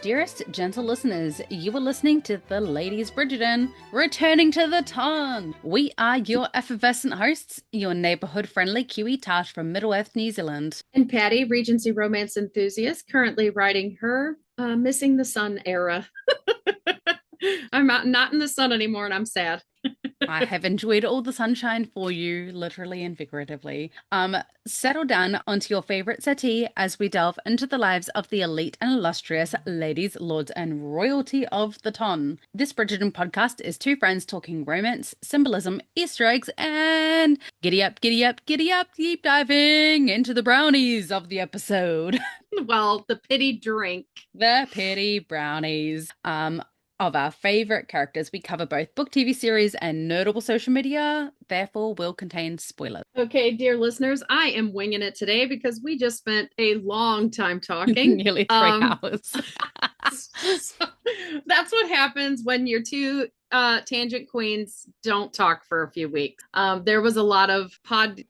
Dearest gentle listeners, you are listening to the Ladies Bridgerton, returning to the ton. We are your effervescent hosts, your neighborhood-friendly Kiwi tart from Middle Earth, New Zealand. And Patty, Regency romance enthusiast, currently writing her Missing the Sun era. I'm not in the sun anymore, and I'm sad. I have enjoyed all the sunshine for you, literally and figuratively. Settle down onto your favorite settee as we delve into the lives of the elite and illustrious ladies, lords, and royalty of the ton. This Bridgerton podcast is two friends talking romance, symbolism, Easter eggs, and giddy up, giddy up, giddy up, deep diving into the brownies of the episode. Well, the pity drink. The pity brownies. Of our favorite characters. We cover both book, TV series, and notable social media, therefore will contain spoilers. Okay, dear listeners, I am winging it today because we just spent a long time talking. Nearly 3 hours. So that's what happens when your two tangent queens don't talk for a few weeks. There was a lot of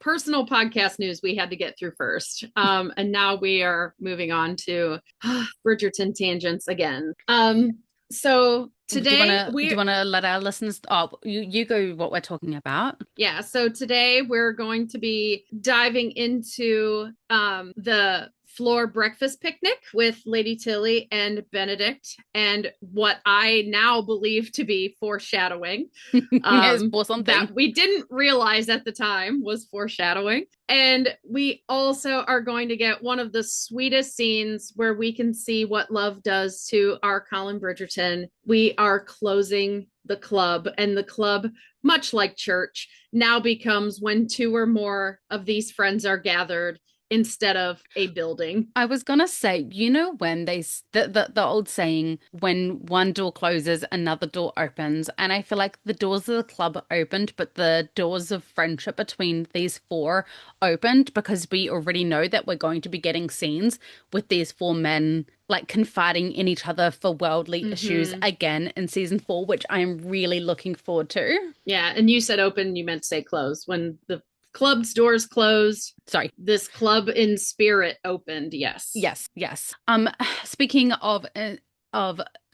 personal podcast news we had to get through first. And now we are moving on to Bridgerton tangents again. So today do you want to let our listeners, you go what we're talking about. Yeah. So today we're going to be diving into the floor breakfast picnic with Lady Tilley and Benedict, and what I now believe to be foreshadowing. That we didn't realize at the time was foreshadowing. And we also are going to get one of the sweetest scenes where we can see what love does to our Colin Bridgerton. We are closing the club, and the club, much like church, now becomes when two or more of these friends are gathered instead of a building. I was gonna say, you know, when the old saying, when one door closes, another door opens, and I feel like the doors of the club opened, but the doors of friendship between these four opened because we already know that we're going to be getting scenes with these four men like confiding in each other for worldly issues again in season 4, which I am really looking forward to. Yeah, and you said open, you meant to say close. When the club's doors closed. Sorry. This club in spirit opened. Yes. Yes. Speaking of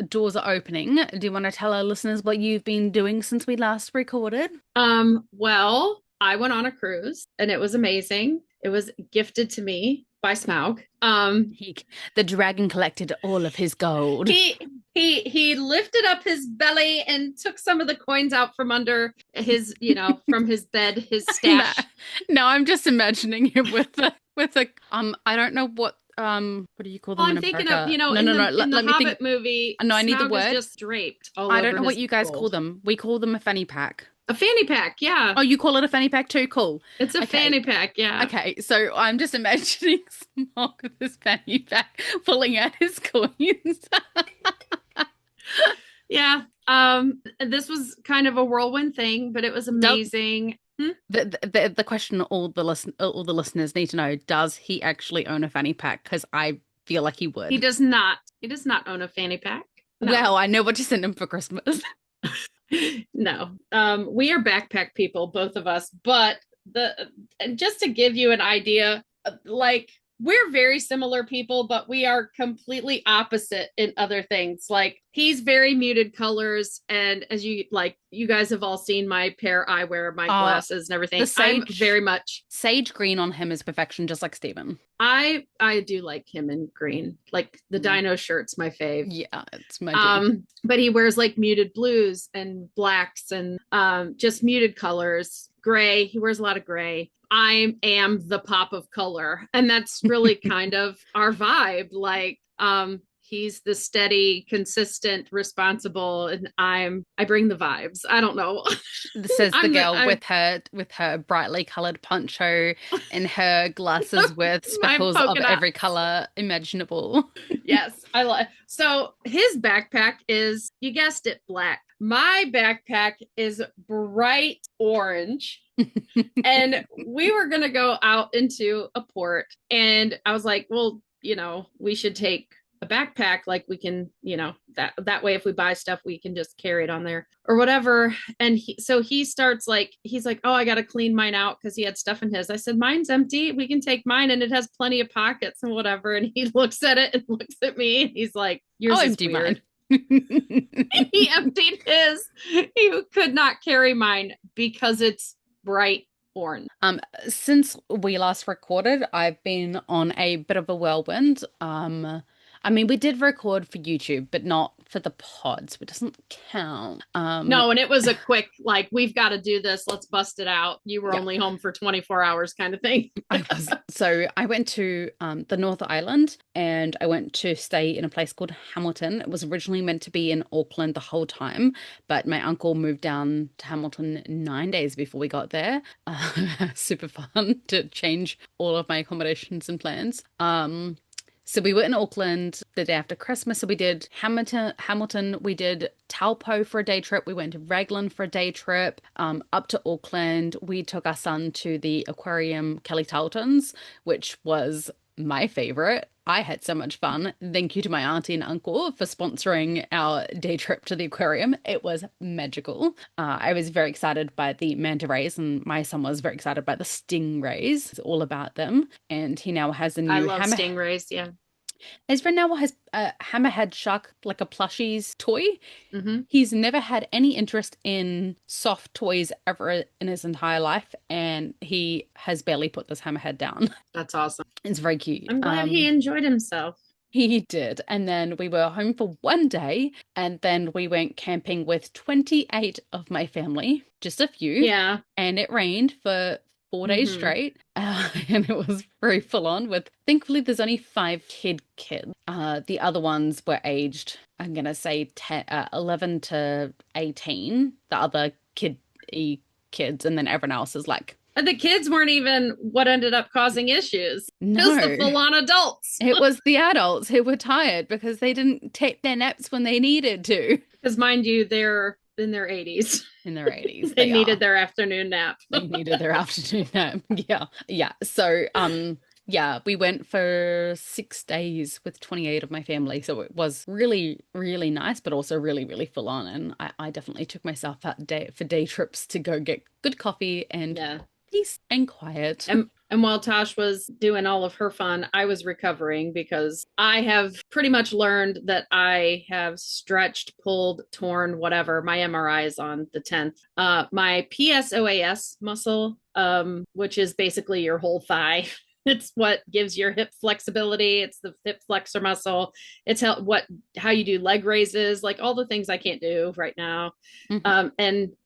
doors are opening, do you want to tell our listeners what you've been doing since we last recorded? Well, I went on a cruise and it was amazing. It was gifted to me by Smaug. The dragon collected all of his gold. He lifted up his belly and took some of the coins out from under his, from his bed, his stash. No, I'm just imagining him with a I don't know what do you call them? I'm thinking of, in the Hobbit movie. No, I need the word. Just draped. I don't know what you guys call them. We call them a fanny pack. A fanny pack, yeah. Oh, you call it a fanny pack too? Cool. It's a fanny pack, yeah. Okay, so I'm just imagining Smog with his fanny pack pulling out his coins. Yeah. This was kind of a whirlwind thing, but it was amazing. The question all the listeners need to know: does he actually own a fanny pack? Because I feel like he would. He does not. He does not own a fanny pack. No. Well, I know what to send him for Christmas. No, we are backpack people, both of us. But just to give you an idea, like, we're very similar people, but we are completely opposite in other things. Like, he's very muted colors, and as you guys have all seen my pair I wear, my glasses and everything. I'm very much sage green on him is perfection, just like Steven. I do like him in green, like the dino shirt's my fave. Yeah, it's my but he wears like muted blues and blacks and just muted colors. Gray, he wears a lot of gray. I am the pop of color, and that's really kind of our vibe. Like, he's the steady, consistent, responsible, and I bring the vibes. I don't know. This is the girl with her brightly colored poncho and her glasses with speckles of every color imaginable. Yes, I like. So his backpack is, you guessed it, black. My backpack is bright orange. And we were going to go out into a port, and I was like, well, we should take a backpack, like we can, that way if we buy stuff, we can just carry it on there or whatever. And so he starts like, he's like, oh, I got to clean mine out because he had stuff in his. I said, mine's empty. We can take mine and it has plenty of pockets and whatever. And he looks at it and looks at me and he's like, yours I'll is empty weird. mine. He emptied his. He could not carry mine because it's bright orange. Since we last recorded, I've been on a bit of a whirlwind. I mean, we did record for YouTube, but not for the pod, so it doesn't count. No, and it was a quick, like, we've got to do this. Let's bust it out. You were Yeah. only home for 24 hours kind of thing. I went to the North Island and I went to stay in a place called Hamilton. It was originally meant to be in Auckland the whole time, but my uncle moved down to Hamilton 9 days before we got there. Super fun to change all of my accommodations and plans. So we were in Auckland the day after Christmas. So we did Hamilton. We did Taupo for a day trip. We went to Raglan for a day trip. Up to Auckland. We took our son to the aquarium Kelly Tarleton's, which was my favorite. I had so much fun. Thank you to my auntie and uncle for sponsoring our day trip to the aquarium. It was magical. I was very excited by the manta rays, and my son was very excited by the stingrays. It's all about them. And he now has a new I love stingrays. Yeah. Ezra now has a hammerhead shark, like a plushies toy. Mm-hmm. He's never had any interest in soft toys ever in his entire life, and he has barely put this hammerhead down. That's awesome. It's very cute. I'm glad he enjoyed himself. He did. And then we were home for one day, and then we went camping with 28 of my family, just a few. Yeah. And it rained for 4 days straight, and it was very full on. With thankfully, there's only 5 kids. The other ones were aged, I'm gonna say 11 to 18. The other kids, and then everyone else is like. And the kids weren't even what ended up causing issues. No, it was the full-on adults. It was the adults who were tired because they didn't take their naps when they needed to. Because mind you, they're in their 80s. In their 80s. They needed their afternoon nap. They needed their afternoon nap. Yeah. Yeah. So, yeah, we went for 6 days with 28 of my family. So it was really, really nice, but also really, really full on. And I definitely took myself out for day trips to go get good coffee and peace and quiet. And while Tosh was doing all of her fun, I was recovering because I have pretty much learned that I have stretched, pulled, torn, whatever. My MRI is on the 10th. My PSOAS muscle, which is basically your whole thigh. It's what gives your hip flexibility. It's the hip flexor muscle. It's how you do leg raises, like all the things I can't do right now. Mm-hmm. And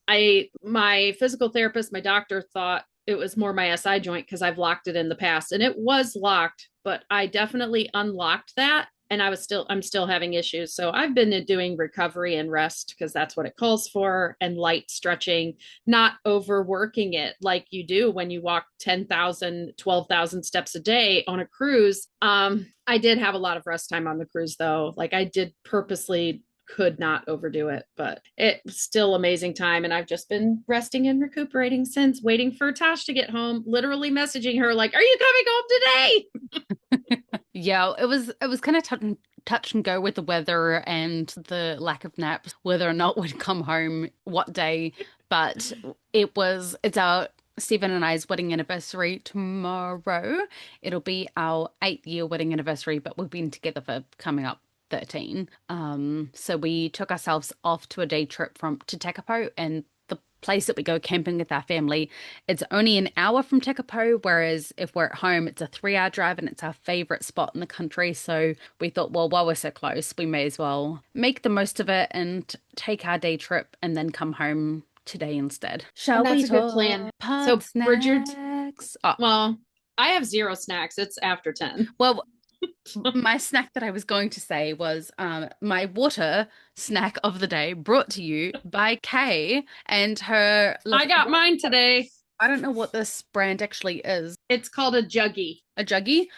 my physical therapist, my doctor thought it was more my SI joint because I've locked it in the past, and it was locked, but I definitely unlocked that. And I'm still having issues. So I've been doing recovery and rest because that's what it calls for, and light stretching, not overworking it like you do when you walk 10,000, 12,000 steps a day on a cruise. I did have a lot of rest time on the cruise though. Like I did purposely could not overdo it, but it's still amazing time. And I've just been resting and recuperating since, waiting for Tosh to get home, literally messaging her like, are you coming home today? Yeah, it was kind of touch and go with the weather and the lack of naps, whether or not we'd come home what day. But it's our Stephen and I's wedding anniversary tomorrow. It'll be our 8th-year wedding anniversary, but we've been together for coming up 13. So we took ourselves off to a day trip to Tekapo, and the place that we go camping with our family, it's only an hour from Tekapo, whereas if we're at home, it's a 3-hour drive, and it's our favorite spot in the country. So we thought, well, while we're so close, we may as well make the most of it and take our day trip and then come home today instead. Shall we? That's a good plan. So Bridgerton. Well, I have 0 snacks. It's after 10. Well, my snack that I was going to say was my water snack of the day, brought to you by Kay and her. I got mine today. I don't know what this brand actually is. It's called a Juggy. A Juggy.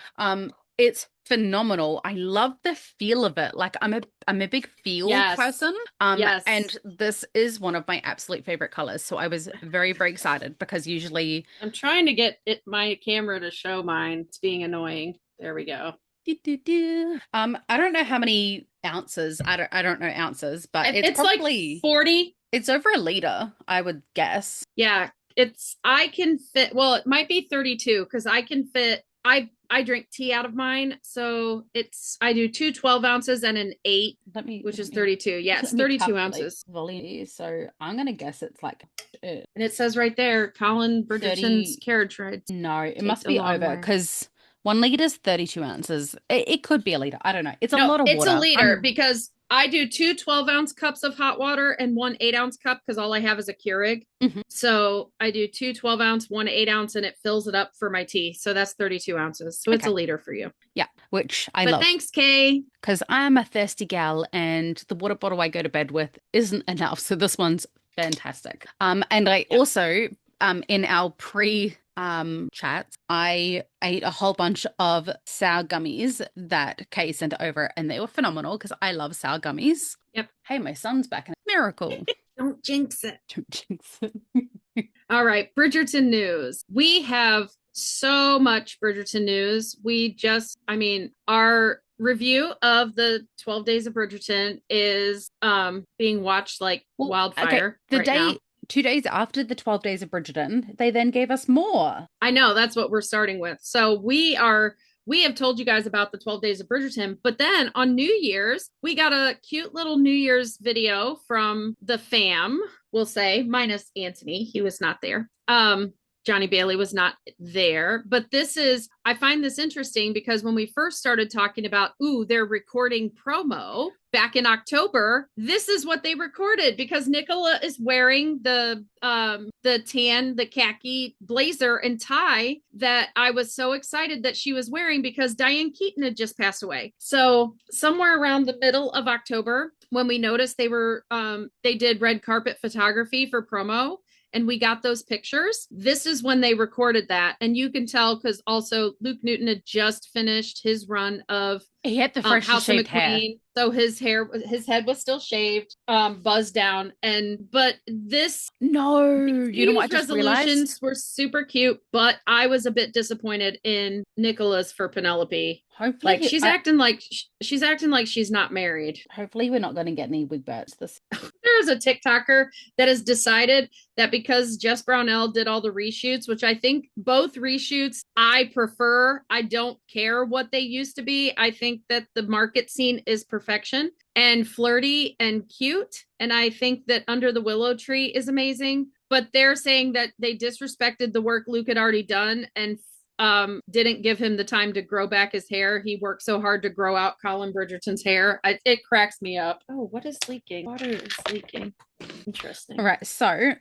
It's phenomenal. I love the feel of it. Like I'm a big feel person. Yes. And this is one of my absolute favorite colors. So I was very, very excited because usually I'm trying to get my camera to show mine. It's being annoying. There we go. I don't know how many ounces. I don't know ounces, but it's It's like probably 40. it's over a liter, I would guess. Yeah, I can fit, well, it might be 32 because I can fit, I drink tea out of mine. So I do two 12 ounces and an eight, Let me which let is me 32. Yeah, let it's me 32 calculate ounces. volume. So I'm gonna guess it's like And it says right there, Colin Bridgerton's 30. carriage rides No, it take must a be long over way. because 1 liter is 32 ounces. It could be a liter. I don't know. It's a No, lot of it's a water. liter I'm because I do two 12-ounce cups of hot water and one 8-ounce cup because all I have is a Keurig. Mhm. So I do two 12-ounce, one 8-ounce, and it fills it up for my tea. So that's 32 ounces. So it's Okay. a liter for you. Yeah, which I But love thanks, Kay. because I'm a thirsty gal and the water bottle I go to bed with isn't enough. So this one's fantastic. And I Yeah. also in our pre chats, I ate a whole bunch of sour gummies that Kay sent over and they were phenomenal because I love sour gummies. Yep. Hey, my son's back. Miracle. Don't jinx it. Don't jinx it. All right, Bridgerton news. We have so much Bridgerton news. I mean, our review of the 12 Days of Bridgerton is being watched like Well, okay, wildfire right now. 2 days after the 12 days of Bridgerton, they then gave us more. I know that's what we're starting with. So we have told you guys about the 12 Days of Bridgerton, but then on New Year's, we got a cute little New Year's video from the fam, we'll say, minus Anthony. He was not there. Johnny Bailey was not there. But I find this interesting because when we first started talking about, they're recording promo back in October, this is what they recorded because Nicola is wearing the khaki blazer and tie that I was so excited that she was wearing because Diane Keaton had just passed away. So somewhere around the middle of October, when we noticed they did red carpet photography for promo, and we got those pictures. This is when they recorded that. And you can tell because also Luke Newton had just finished his run of He had the freshly House of shaved hair. McQueen. So his head was still shaved, buzzed down. But No, these you New know what I Year's just realized? resolutions were super cute, but I was a bit disappointed in Nicola's for Penelope. Hopefully, Like she's acting like she's not married. hopefully we're not going to get any wig bats this. There is a TikToker that has decided that because Jess Brownell did all the reshoots, which I think both reshoots I prefer. I don't care what they used to be. I think that the market scene is perfection and flirty and cute. And I think that Under the Willow Tree is amazing. But they're saying that they disrespected the work Luke had already done and didn't give him the time to grow back his hair. He worked so hard to grow out Colin Bridgerton's hair. It cracks me up. Oh, what is leaking? Water is leaking. Interesting. All right, so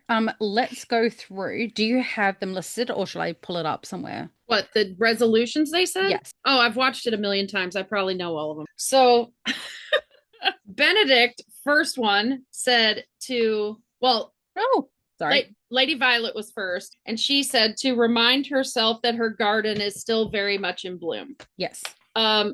let's go through. Do you have them listed, or shall I pull it up somewhere? What, the resolutions they said? Yes. Oh, I've watched it a million times. I probably know all of them. So Benedict, first one, said to, well, Oh, sorry. Lady Violet was first, and she said to remind herself that her garden is still very much in bloom. Yes.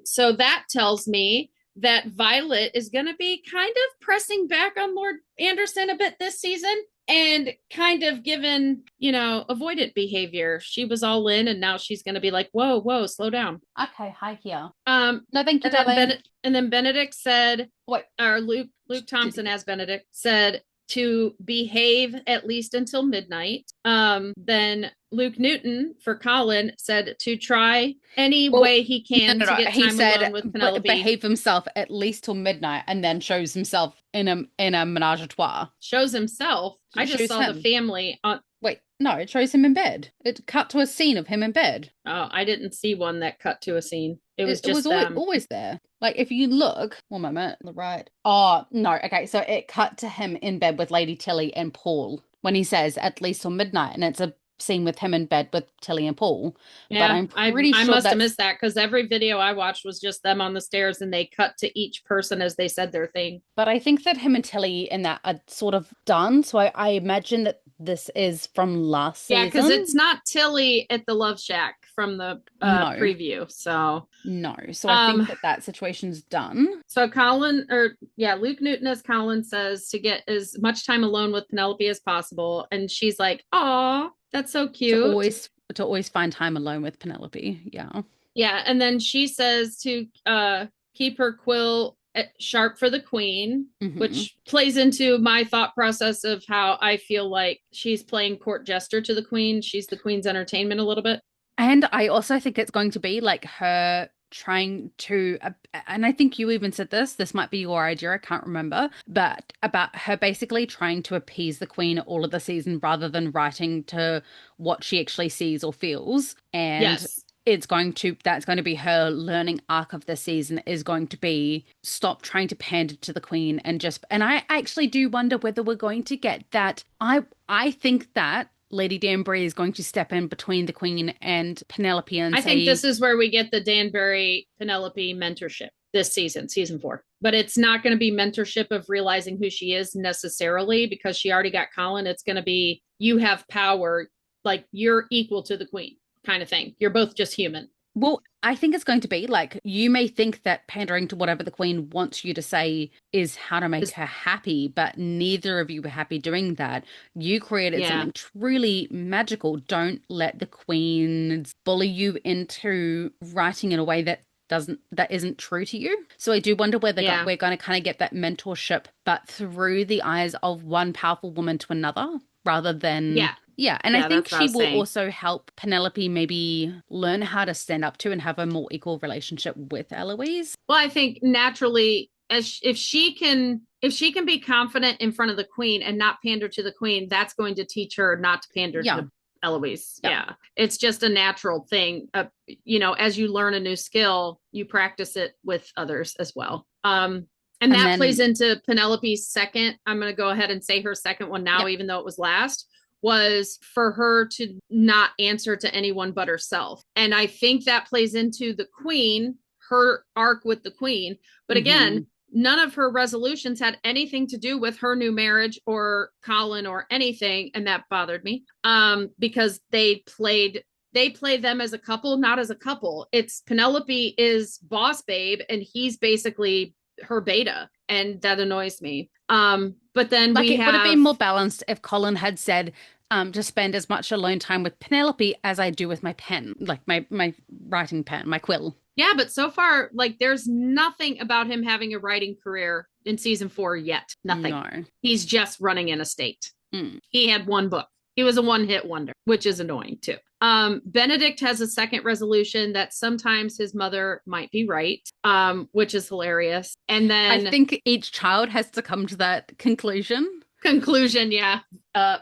So that tells me that Violet is going to be kind of pressing back on Lord Anderson a bit this season and kind of given, avoidant behavior. She was all in, and now she's going to be like, whoa, slow down. Okay, hi here. No, thank you, and then, darling. and then Benedict said, Wait. or Luke Thompson as Benedict said to behave at least until midnight. Then Luke Newton for Colin said to try any way he can to get He time said, alone with Penelope. behave himself at least till midnight, and then shows himself in a menage a trois. Shows himself. I just saw the family on. Wait, no, it shows him in bed. It cut to a scene of him in bed. Oh, I didn't see one that cut to a scene. It was just them. Always there. Like if you look, one moment, on the right. Oh no, okay, so it cut to him in bed with Lady Tilley and Paul when he says at least till midnight, and it's a scene with him in bed with Tilly and Paul. Yeah, but I'm pretty sure I must have missed that because every video I watched was just them on the stairs and they cut to each person as they said their thing. But I think that him and Tilly in that are sort of done. So I imagine that this is from last season. Yeah, because it's not Tilly at the Love Shack from the preview. So no. So I think that situation's done. So Luke Newton as Colin says to get as much time alone with Penelope as possible. And she's like, "Aw, that's so cute." To always find time alone with Penelope. Yeah. Yeah, and then she says to keep her quill sharp for the queen, Hmm. which plays into my thought process of how I feel like she's playing court jester to the queen. She's the queen's entertainment a little bit. And I also think it's going to be like her trying to, and I think you even said this might be your idea, I can't remember, but about her basically trying to appease the queen all of the season rather than writing to what she actually sees or feels. And Yes. that's going to be her learning arc of the season is going to be stop trying to pander to the queen and just, and I actually do wonder whether we're going to get that. I think that Lady Danbury is going to step in between the Queen and Penelope and I think say, this is where we get the Danbury Penelope mentorship this season, season 4. But it's not going to be mentorship of realizing who she is necessarily because she already got Colin. It's going to be you have power, like you're equal to the queen kind of thing. You're both just human. well, I think it's going to be like you may think that pandering to whatever the Queen wants you to say is how to make It's, her happy, but neither of you were happy doing that. You created yeah. something truly magical. Don't let the Queens bully you into writing in a way that isn't true to you. So I do wonder whether Yeah. we're going to kind of get that mentorship, but through the eyes of one powerful woman to another, rather than Yeah. yeah. And I Yeah. think That's what I she was will saying. also help Penelope maybe learn how to stand up to and have a more equal relationship with Eloise. Well, I think naturally, as if she can be confident in front of the queen and not pander to the queen, that's going to teach her not to pander Yeah. to Eloise. Yeah. Yeah, it's just a natural thing. As you learn a new skill, you practice it with others as well. And And that plays then into Penelope's second. I'm going to go ahead and say her second one now, yeah. even though it was last. Was for her to not answer to anyone but herself. And I think that plays into the queen, her arc with the queen. But Hmm. again, none of her resolutions had anything to do with her new marriage or Colin or anything. And that bothered me because they play them as a couple, not as a couple. It's Penelope is boss babe and he's basically her beta. And that annoys me. But then Like we it would have been have more balanced if Colin had said, to spend as much alone time with Penelope as I do with my pen, like my writing pen, my quill. Yeah, but so far, like, there's nothing about him having a writing career in season 4 yet. Nothing. No. He's just running an estate. Mm. He had one book. He was a one-hit wonder, which is annoying too. Benedict has a second resolution that sometimes his mother might be right, which is hilarious. And I then think each child has to come to that conclusion. conclusion, yeah,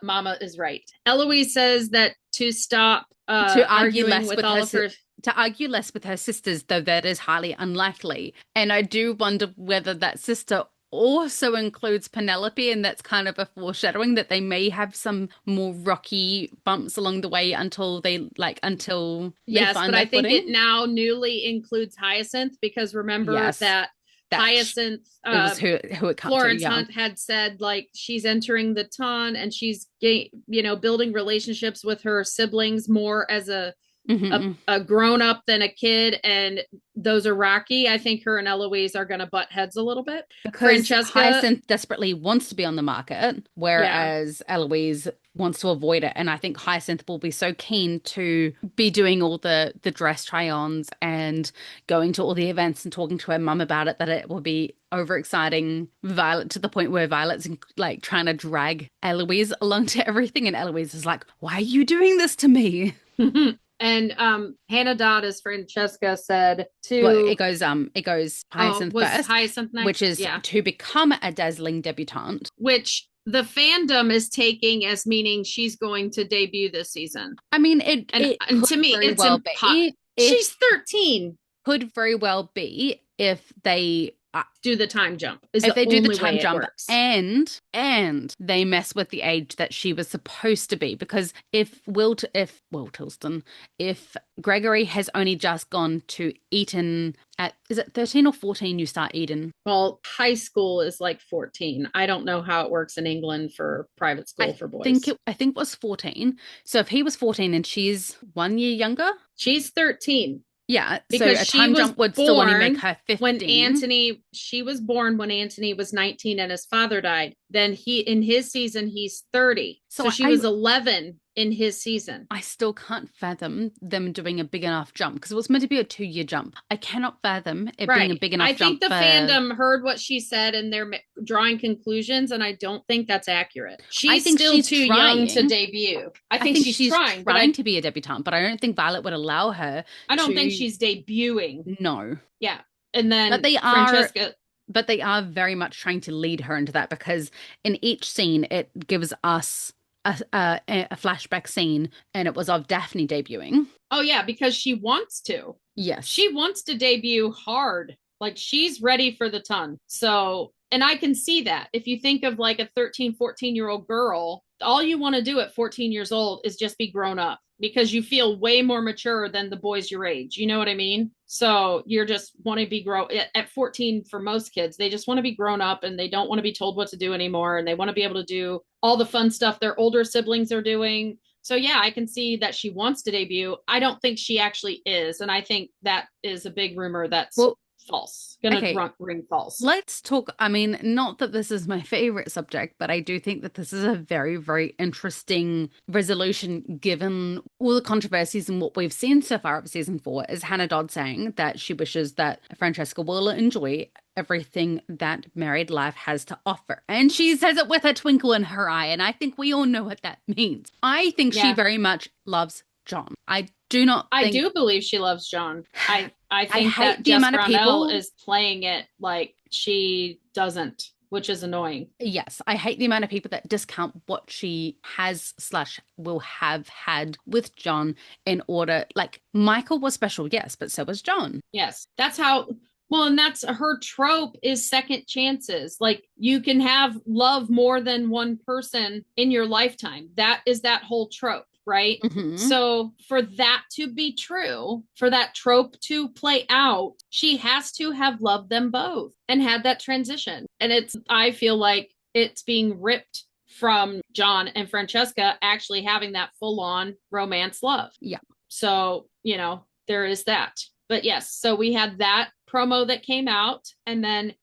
Mama is right. Eloise says that to stop To argue arguing less with with all of her. to argue less with her sisters, though that is highly unlikely. And I do wonder whether that sister also includes Penelope, and that's kind of a foreshadowing that they may have some more rocky bumps along the way until they Yes, find but their I think it footing. now newly includes Hyacinth because remember Yes, that that Hyacinth, it was who it cut to. Florence Yeah. Hunt had said like she's entering the ton and she's building relationships with her siblings more as Hmm. a grown up than a kid, and those are rocky. I think her and Eloise are going to butt heads a little bit. Because Francesca, Hyacinth desperately wants to be on the market, yeah, whereas Eloise wants to avoid it. And I think Hyacinth will be so keen to be doing all the dress try-ons and going to all the events and talking to her mum about it that it will be overexciting Violet to the point where Violet's like trying to drag Eloise along to everything, and Eloise is like, "Why are you doing this to me?" and Hannah Dodd, as Francesca said, Well, to it goes oh, Hyacinth was first, Hyacinth which next? is Yeah. to become a dazzling debutante. Which the fandom is taking as meaning she's going to debut this season. I mean, And it and could to me, very it's well impossible. be if She's 13. could very well be Do the time jump is if the they do the only time way it jump works. and they mess with the age that she was supposed to be, because if Will Tilston, if Gregory has only just gone to Eton at, is it 13 or 14 you start Eton? Well, high school is like 14. I don't know how it works in England for private school for boys. I think it was 14. So if he was 14 and she's 1 year younger, She's 13 yeah, so because a time jump would still only make her when 15. Antony, she was born when Antony was 19 and his father died. then he in his season he's 30. So So she was 11 in his season. I still can't fathom them doing a big enough jump because it was meant to be a 2-year jump. I cannot fathom it being a Right. big I enough think jump the for. fandom heard what she said and they're drawing conclusions, and I don't think that's accurate. I She's think still she's too young to trying. debut. I I think think she's she's trying, but trying to be a debutante, but I don't think Violet would allow her I don't think to. she's debuting. No. Yeah. And But then they are. Francesca. But they are very much trying to lead her into that because in each scene it gives us a flashback scene, and it was of Daphne debuting. Oh, yeah, because she wants to. Yes. She wants to debut hard. Like she's ready for the ton. So, and I can see that. If you think of like a 13, 14-year-old girl, all you want to do at 14 years old is just be grown up because you feel way more mature than the boys your age. You know what I mean? So you're just want to be at 14 for most kids. They just want to be grown up and they don't want to be told what to do anymore. And they want to be able to do all the fun stuff their older siblings are doing. So yeah, I can see that she wants to debut. I don't think she actually is. And I think that is a big rumor that's Well, false. Gonna okay. ring false. Let's talk. I mean, not that this is my favorite subject, but I do think that this is a very, very interesting resolution given all the controversies and what we've seen so far of season 4 is Hannah Dodd saying that she wishes that Francesca will enjoy everything that married life has to offer. And she says it with a twinkle in her eye. And I think we all know what that means. I think she Yeah. very much loves John. I do not I think. do believe she loves John. I think hate that the Jess amount of Brownell people. is playing it like she doesn't, which is annoying. Yes, I hate the amount of people that discount what she has slash will have had with John in order. Like Michael was special, yes, but so was John. Yes. That's how well, and that's her trope is second chances. Like you can have love more than one person in your lifetime. That is that whole trope, right? Mm-hmm. So for that to be true, for that trope to play out, she has to have loved them both and had that transition. And I feel like it's being ripped from John and Francesca actually having that full on romance love. Yeah. So, there is that. But yes, so we had that promo that came out, and then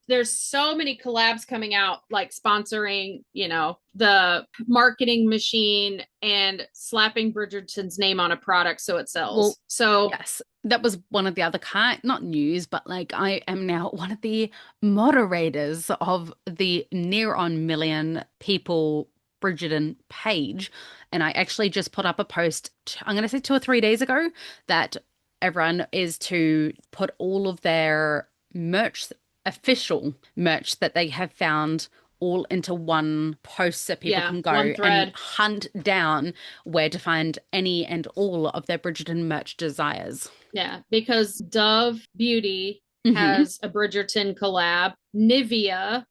there's so many collabs coming out, like sponsoring, the marketing machine and slapping Bridgerton's name on a product so it sells. Well, so yes, that was one of the other not news, but like I am now one of the moderators of the near on million people Bridgerton page. And I actually just put up a post, I'm going to say 2 or 3 days ago, that everyone is to put all of their merch, official merch that they have found all into one post so people can go and hunt down where to find any and all of their Bridgerton merch desires. Yeah, because Dove Beauty has a Bridgerton collab. Nivea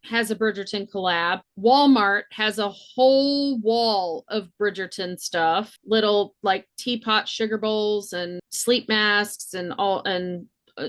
has a Bridgerton collab. Walmart has a whole wall of Bridgerton stuff. Little like teapot sugar bowls and sleep masks and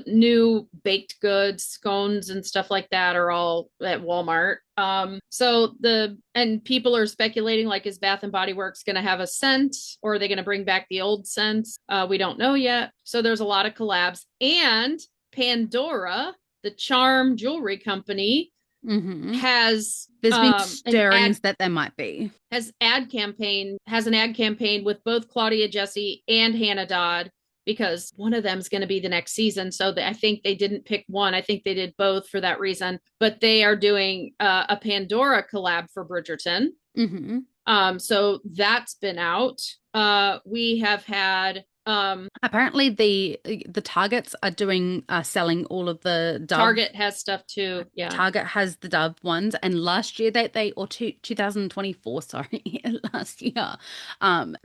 new baked goods, scones and stuff like that are all at Walmart. And people are speculating like, is Bath and Body Works going to have a scent or are they going to bring back the old scents? We don't know yet. So there's a lot of collabs. And Pandora, the charm jewelry company, has there's been stirrings that there might be has an ad campaign with both Claudia Jessie and Hannah Dodd, because one of them is going to be the next season. So I think they didn't pick one. I think they did both for that reason. But they are doing a Pandora collab for Bridgerton. So that's been out. We have had apparently the Targets are doing selling all of the Dove. Target has stuff too. Yeah. Target has the Dove ones, and last year 2024, sorry, last year,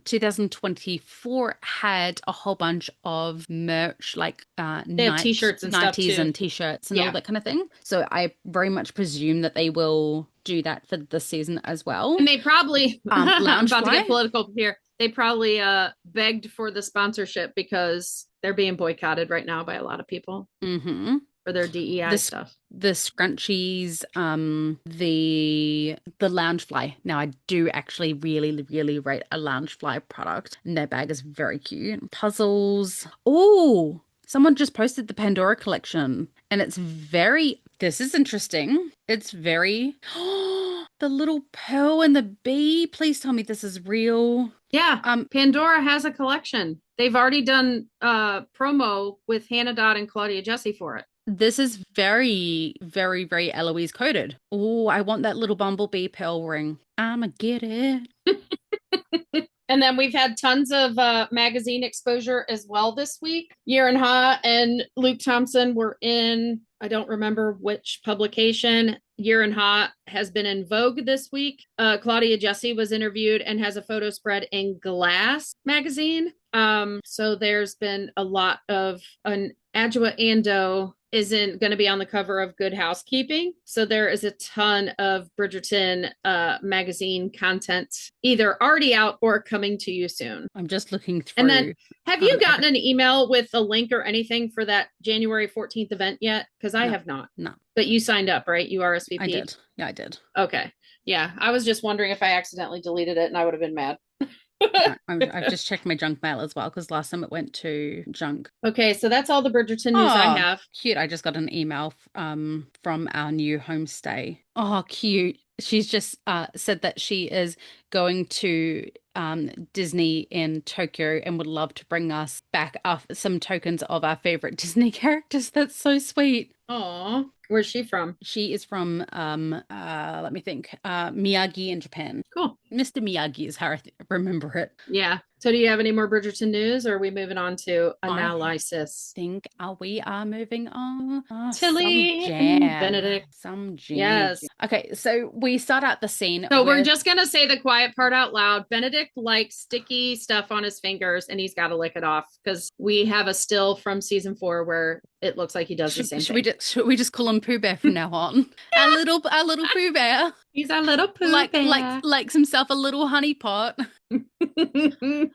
2024 had a whole bunch of merch like they have t-shirts and stuff too. And t-shirts and all that kind of thing. So I very much presume that they will do that for this season as well. And they probably I'm about to get political here. They probably begged for the sponsorship because they're being boycotted right now by a lot of people for their DEI stuff. The scrunchies, the Loungefly. Now I do actually really, really rate a Loungefly product, and their bag is very cute. Puzzles. Oh, someone just posted the Pandora collection, and it's very This is interesting. It's very the little pearl and the bee. Please tell me this is real. Yeah, Pandora has a collection. They've already done promo with Hannah Dodd and Claudia Jessie for it. This is very, very, very Eloise coded. Oh, I want that little bumblebee pearl ring. I'ma get it. And then we've had tons of magazine exposure as well this week. Year Ha and Luke Thompson were in, I don't remember which publication. Year Ha has been in Vogue this week. Claudia Jessie was interviewed and has a photo spread in Glass magazine. So there's been a lot of an Adjoa Ando isn't going to be on the cover of Good Housekeeping. So there is a ton of Bridgerton magazine content either already out or coming to you soon. I'm just looking through. And then have you gotten an email with a link or anything for that January 14th event yet? Because I have not. No. But you signed up, right? You RSVP'd? I did. Yeah, I did. Okay. Yeah. I was just wondering if I accidentally deleted it and I would have been mad. I've just checked my junk mail as well because last time it went to junk. Okay, so that's all the Bridgerton news I have. Cute. I just got an email from our new homestay. Oh, cute. She's just said that she is going to Disney in Tokyo and would love to bring us back some tokens of our favorite Disney characters. That's so sweet. Aw, where's she from? She is from let me think, Miyagi in Japan. Cool. Mr. Miyagi is how I remember it. Yeah. So do you have any more Bridgerton news or are we moving on to analysis? I think we are moving on. Tilly and Benedict. Some jam. Yes. Okay, so we start out the scene. So we're just going to say the quiet part out loud. Benedict likes sticky stuff on his fingers and he's got to lick it off because we have a still from season 4 where it looks like he does the same thing. Should we just call him Pooh Bear from now on? Our little Pooh Bear. He's our little Pooh Bear. Likes himself a little honey pot.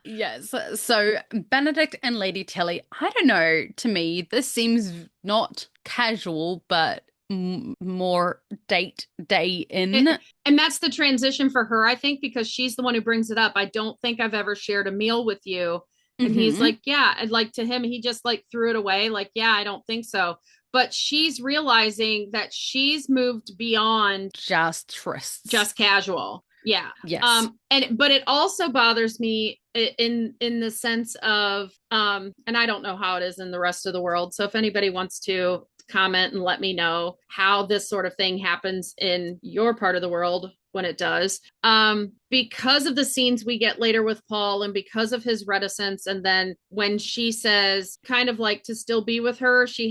Yes. So Benedict and Lady Tilley, I don't know, to me, this seems not casual, but more day in. And that's the transition for her, I think, because she's the one who brings it up. I don't think I've ever shared a meal with you. And he's like, yeah, and like to him, he just like threw it away. Like, yeah, I don't think so. But she's realizing that she's moved beyond just trysts, just casual. Yeah. Yes. But it also bothers me in the sense of and I don't know how it is in the rest of the world. So if anybody wants to comment and let me know how this sort of thing happens in your part of the world when it does, because of the scenes we get later with Paul and because of his reticence, and then when she says kind of like to still be with her, he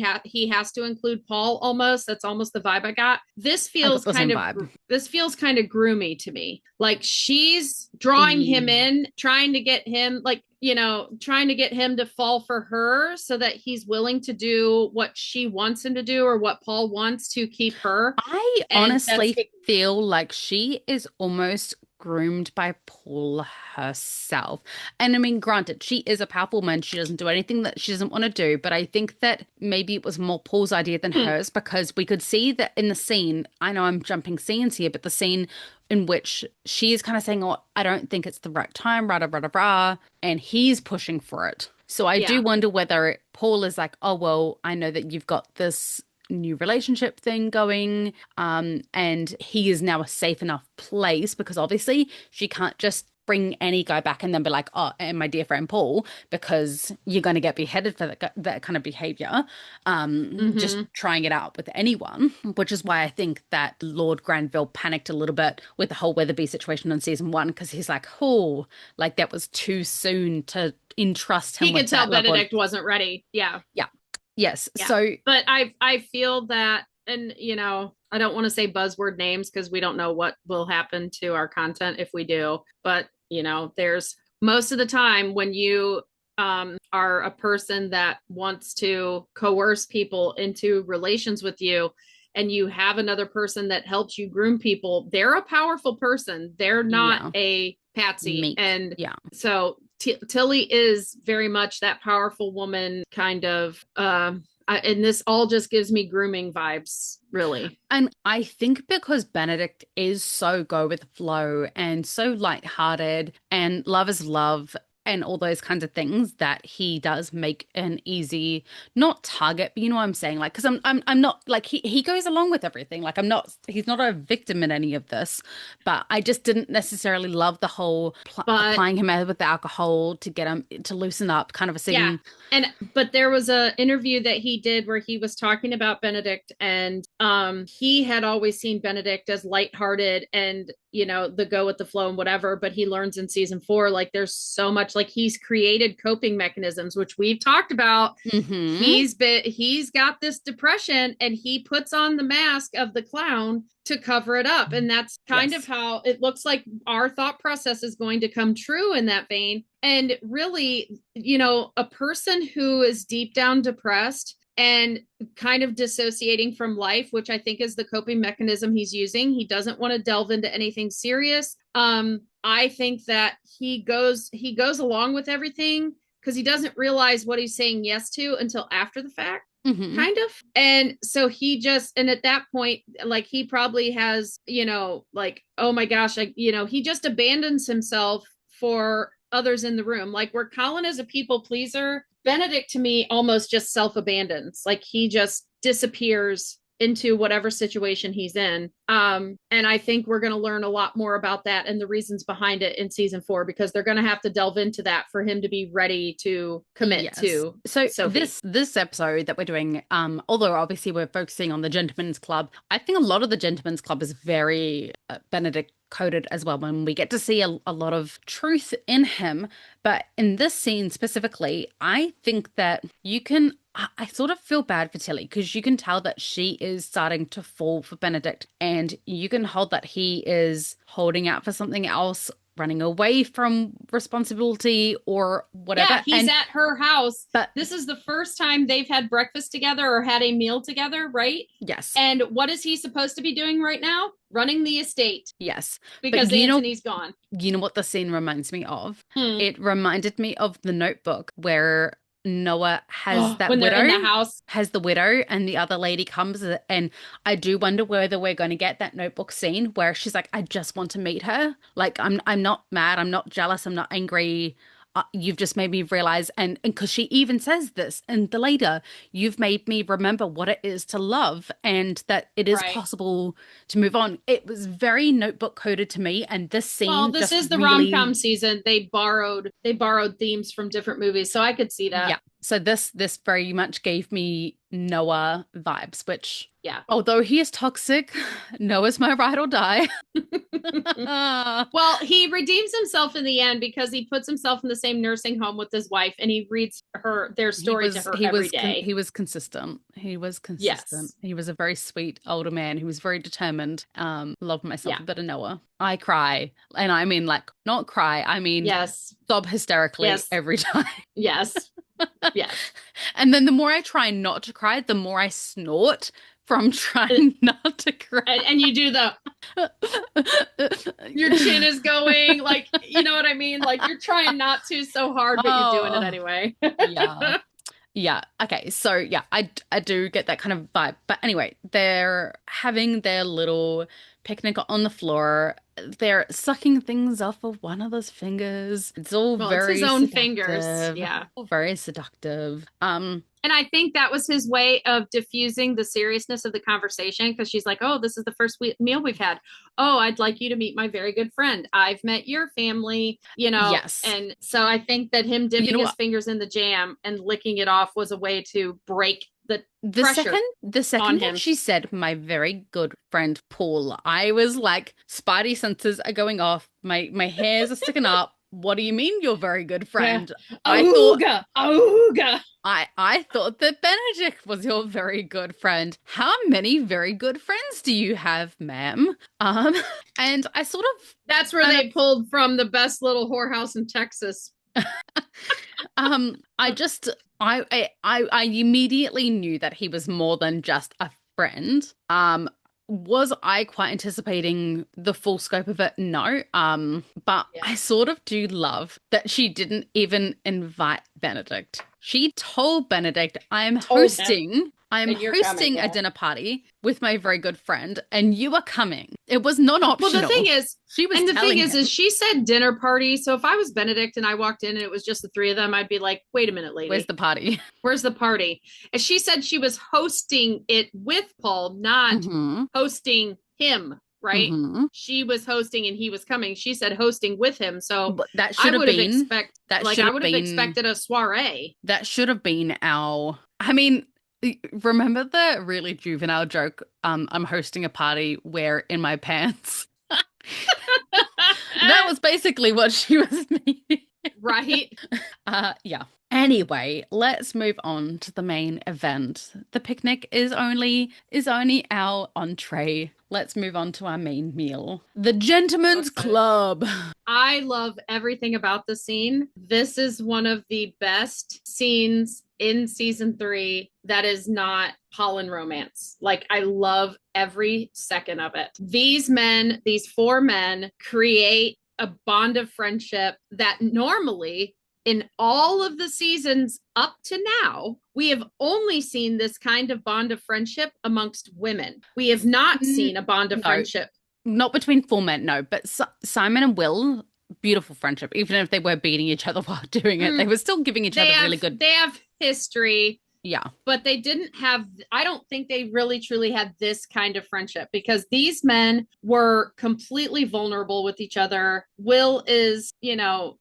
has to include Paul almost. That's almost the vibe I got. This feels kind of groomy to me. Like she's drawing him in, trying to get him to fall for her so that he's willing to do what she wants him to do or what Paul wants to keep her. I honestly feel like she is almost groomed by Paul herself. And I mean, granted, she is a powerful woman. She doesn't do anything that she doesn't want to do. But I think that maybe it was more Paul's idea than hers, because we could see that in the scene. I know I'm jumping scenes here, but the scene in which she is kind of saying, oh, I don't think it's the right time, rah, rah, rah, rah, and he's pushing for it. So I do wonder whether Paul is like, oh, well, I know that you've got this new relationship thing going, and he is now a safe enough place, because obviously she can't just bring any guy back and then be like, oh, and my dear friend Paul, because you're going to get beheaded for that kind of behavior, just trying it out with anyone, which is why I think that Lord Granville panicked a little bit with the whole Weatherby situation on season 1, because he's like, oh, like that was too soon to entrust him. He could tell Benedict wasn't ready. Yeah. Yes. Yeah. So, but I feel that, and I don't want to say buzzword names because we don't know what will happen to our content if we do. But there's most of the time when you are a person that wants to coerce people into relations with you, and you have another person that helps you groom people, they're a powerful person. They're not a patsy. Meek. And so Tilly is very much that powerful woman kind of, and this all just gives me grooming vibes, really. And I think because Benedict is so go with the flow and so lighthearted and love is love, and all those kinds of things, that he does make an easy, not target, but you know what I'm saying? Like, because I'm not like he goes along with everything. Like, he's not a victim in any of this, but I just didn't necessarily love the whole But applying him with alcohol to get him to loosen up kind of a yeah. scene. But there was a interview that he did where he was talking about Benedict, and he had always seen Benedict as lighthearted and, you know, the go with the flow and whatever, but he learns in season 4 like there's so much, like he's created coping mechanisms which we've talked about. Mm-hmm. He's got this depression and he puts on the mask of the clown to cover it up, and that's kind of Yes. how it looks like our thought process is going to come true in that vein. And really, you know, a person who is deep down depressed and kind of dissociating from life, which I think is the coping mechanism he's using. He doesn't want to delve into anything serious. I think that he goes along with everything because he doesn't realize what he's saying yes to until after the fact. Mm-hmm. Kind of. And so he just, and at that point, like he probably has, you know, like, oh my gosh, you know, he just abandons himself for others in the room. Like where Colin is a people pleaser, Benedict to me almost just self abandons. Like he just disappears into whatever situation he's in. And I think we're going to learn a lot more about that and the reasons behind it in season 4, because they're going to have to delve into that for him to be ready to commit Yes. to So Sophie. this episode that we're doing, although obviously we're focusing on the Gentleman's Club, I think a lot of the Gentleman's Club is very Benedict coded as well, when we get to see a lot of truth in him. But in this scene specifically, I think that you can. I sort of feel bad for Tilly because you can tell that she is starting to fall for Benedict, and you can hold that he is holding out for something else, running away from responsibility or whatever. Yeah, he's And at her house. but This is the first time they've had breakfast together or had a meal together, right? yes, And what is he supposed to be doing right now? Running the estate yes. But because Anthony's gone. you know what the scene reminds me of? Hmm. It reminded me of The Notebook, where Noah has that When they're in widow, the house. has the widow, and the other lady comes. And I do wonder whether we're going to get that Notebook scene where she's like, I just want to meet her. Like, I'm not mad, I'm not jealous, I'm not angry. You've just made me realize, and because she even says this in the later, you've made me remember what it is to love and that it is Right. possible to move on. It was very Notebook coded to me, and this Well, scene this just is the rom-com really, season. They borrowed themes from different movies, so I could see that. yeah. So this very much gave me Noah vibes, which Yeah. although he is toxic, Noah's my ride or die. Well, he redeems himself in the end because he puts himself in the same nursing home with his wife and he reads their story to her every day. He was consistent. He was consistent. Yes. He was a very sweet older man who was very determined. Loved myself Yeah. a bit of Noah. I cry, and I mean like not cry. I mean Yes. sob hysterically Yes. every time. Yes. Yes. And then the more I try not to cry, the more I snort from trying not to cry. And you do your chin is going, like, you know what I mean? Like you're trying not to so hard, but you're doing it Oh, anyway. yeah. Yeah. Okay. So yeah, I do get that kind of vibe. But anyway, they're having their little picnic on the floor. They're sucking things off of one of those fingers. It's all Well, it's his very own fingers. seductive. Yeah. All very seductive. And I think that was his way of diffusing the seriousness of the conversation because she's like, oh, this is the first meal we've had. Oh, I'd like you to meet my very good friend. I've met your family, you know. Yes. And so I think that him You dipping know his what? fingers in the jam and licking it off was a way to break the The pressure second on that him. she said my very good friend Paul, I was like, spidey senses are going off. My hairs are sticking up. What do you mean you're very good friend? Yeah. I thought Ooga, ooga. I thought that Benedict was your very good friend. How many very good friends do you have, ma'am? And I sort of That's where they pulled from the best little whorehouse in Texas. I just I immediately knew that he was more than just a friend. Was I quite anticipating the full scope of it? No. But Yeah. I sort of do love that she didn't even invite Benedict. She told Benedict, I'm hosting I'm and you're coming. hosting a Yeah. dinner party with my very good friend, and you are coming. It was not Well, the thing optional. is, She was and the thing telling is him. she said dinner party. So if I was Benedict and I walked in and it was just the three of them, I'd be like, wait a minute, Where's lady, the party? where's the party? And she said she was hosting it with Paul, not Mm-hmm. hosting him, right? Mm-hmm. She was hosting and he was coming. She said hosting with him. So But that I should have would have been I would have expected a soiree. that should have been our I mean, remember the really juvenile joke, I'm hosting a party where in my pants? That was basically what she was meaning. Right? Yeah. Anyway, let's move on to the main event. The picnic is only our entree. Let's move on to our main meal. The Gentleman's Okay. Club. I love everything about the scene. This is one of the best scenes in season 3 that is not Colin romance. Like, I love every second of it. These men, these 4 men, create a bond of friendship that normally in all of the seasons up to now, we have only seen this kind of bond of friendship amongst women. We have not seen a bond of No, friendship. not between 4 men, no. But Simon and Will, beautiful friendship. Even if they were beating each other while doing it, they Mm, were still giving each other really good. they have history, Yeah. but they didn't have, I don't think they really truly had this kind of friendship because these men were completely vulnerable with each other. Will is,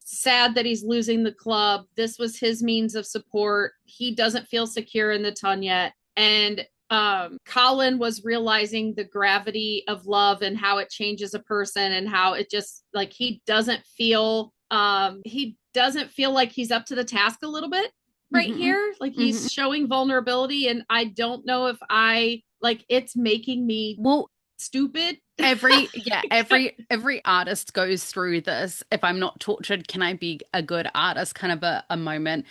sad that he's losing the club. This was his means of support. He doesn't feel secure in the ton yet. And Colin was realizing the gravity of love and how it changes a person and how it just like he doesn't feel like he's up to the task a little bit right Hmm. here. Like Hmm. he's showing vulnerability, and I don't know if I like it's making me Well, stupid. every artist goes through this. If I'm not tortured, can I be a good artist? Kind of a moment.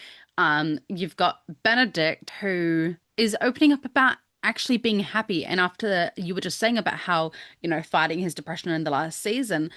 You've got Benedict who is opening up about actually being happy. And after you were just saying about how, fighting his depression in the last season,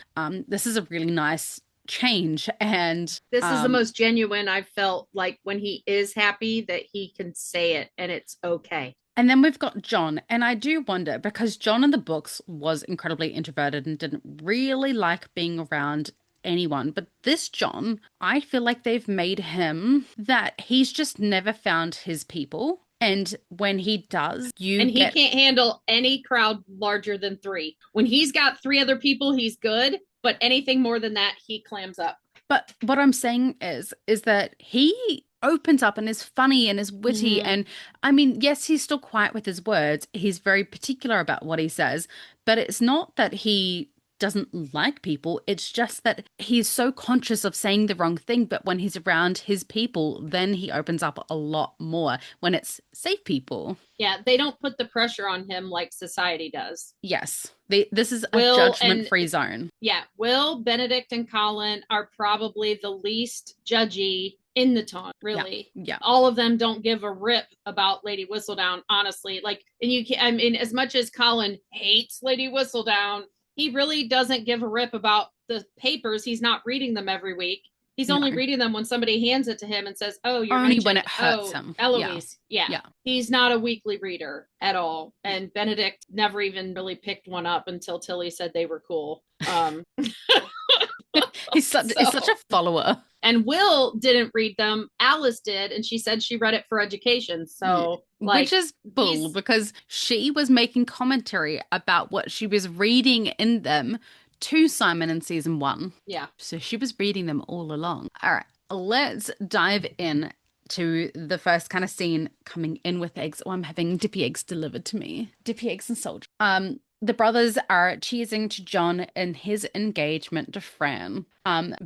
this is a really nice change. And This is the most genuine I've felt like when he is happy that he can say it and it's okay. and then we've got John, and I do wonder because John in the books was incredibly introverted and didn't really like being around anyone. But this John, I feel like they've made him that he's just never found his people. And when he does, you And he get can't handle any crowd larger than 3. When he's got 3 other people, he's good, but anything more than that, he clams up. But what I'm saying is that he opens up and is funny and is witty. Mm-hmm. And I mean, yes, he's still quiet with his words. He's very particular about what he says, but it's not that he doesn't like people. It's just that he's so conscious of saying the wrong thing. But when he's around his people, then he opens up a lot more when it's safe people. Yeah, they don't put the pressure on him like society does. Yes, this is a Will and judgment-free zone. yeah, Will, Benedict, and Colin are probably the least judgy in the ton, Yeah, really. yeah. All of them don't give a rip about Lady Whistledown, honestly. Like, and you can, I mean, as much as Colin hates Lady Whistledown, he really doesn't give a rip about the papers. He's not reading them every week. He's only No, reading them when somebody hands it to him and says, "Oh, you're only when mentioned." it hurts Oh, him. Yeah, Eloise. Yeah. yeah. He's not a weekly reader at all. And Benedict never even really picked one up until Tilly said they were cool. He's such a follower. And Will didn't read them. Alice did, and she said she read it for education. Yeah. So, Which like, is bull because she was making commentary about what she was reading in them to Simon in season 1. yeah. So she was reading them all along. All right, let's dive in to the first kind of scene coming in with eggs. Oh, I'm having dippy eggs delivered to me. Dippy eggs and salt. The brothers are cheersing to John in his engagement to Fran.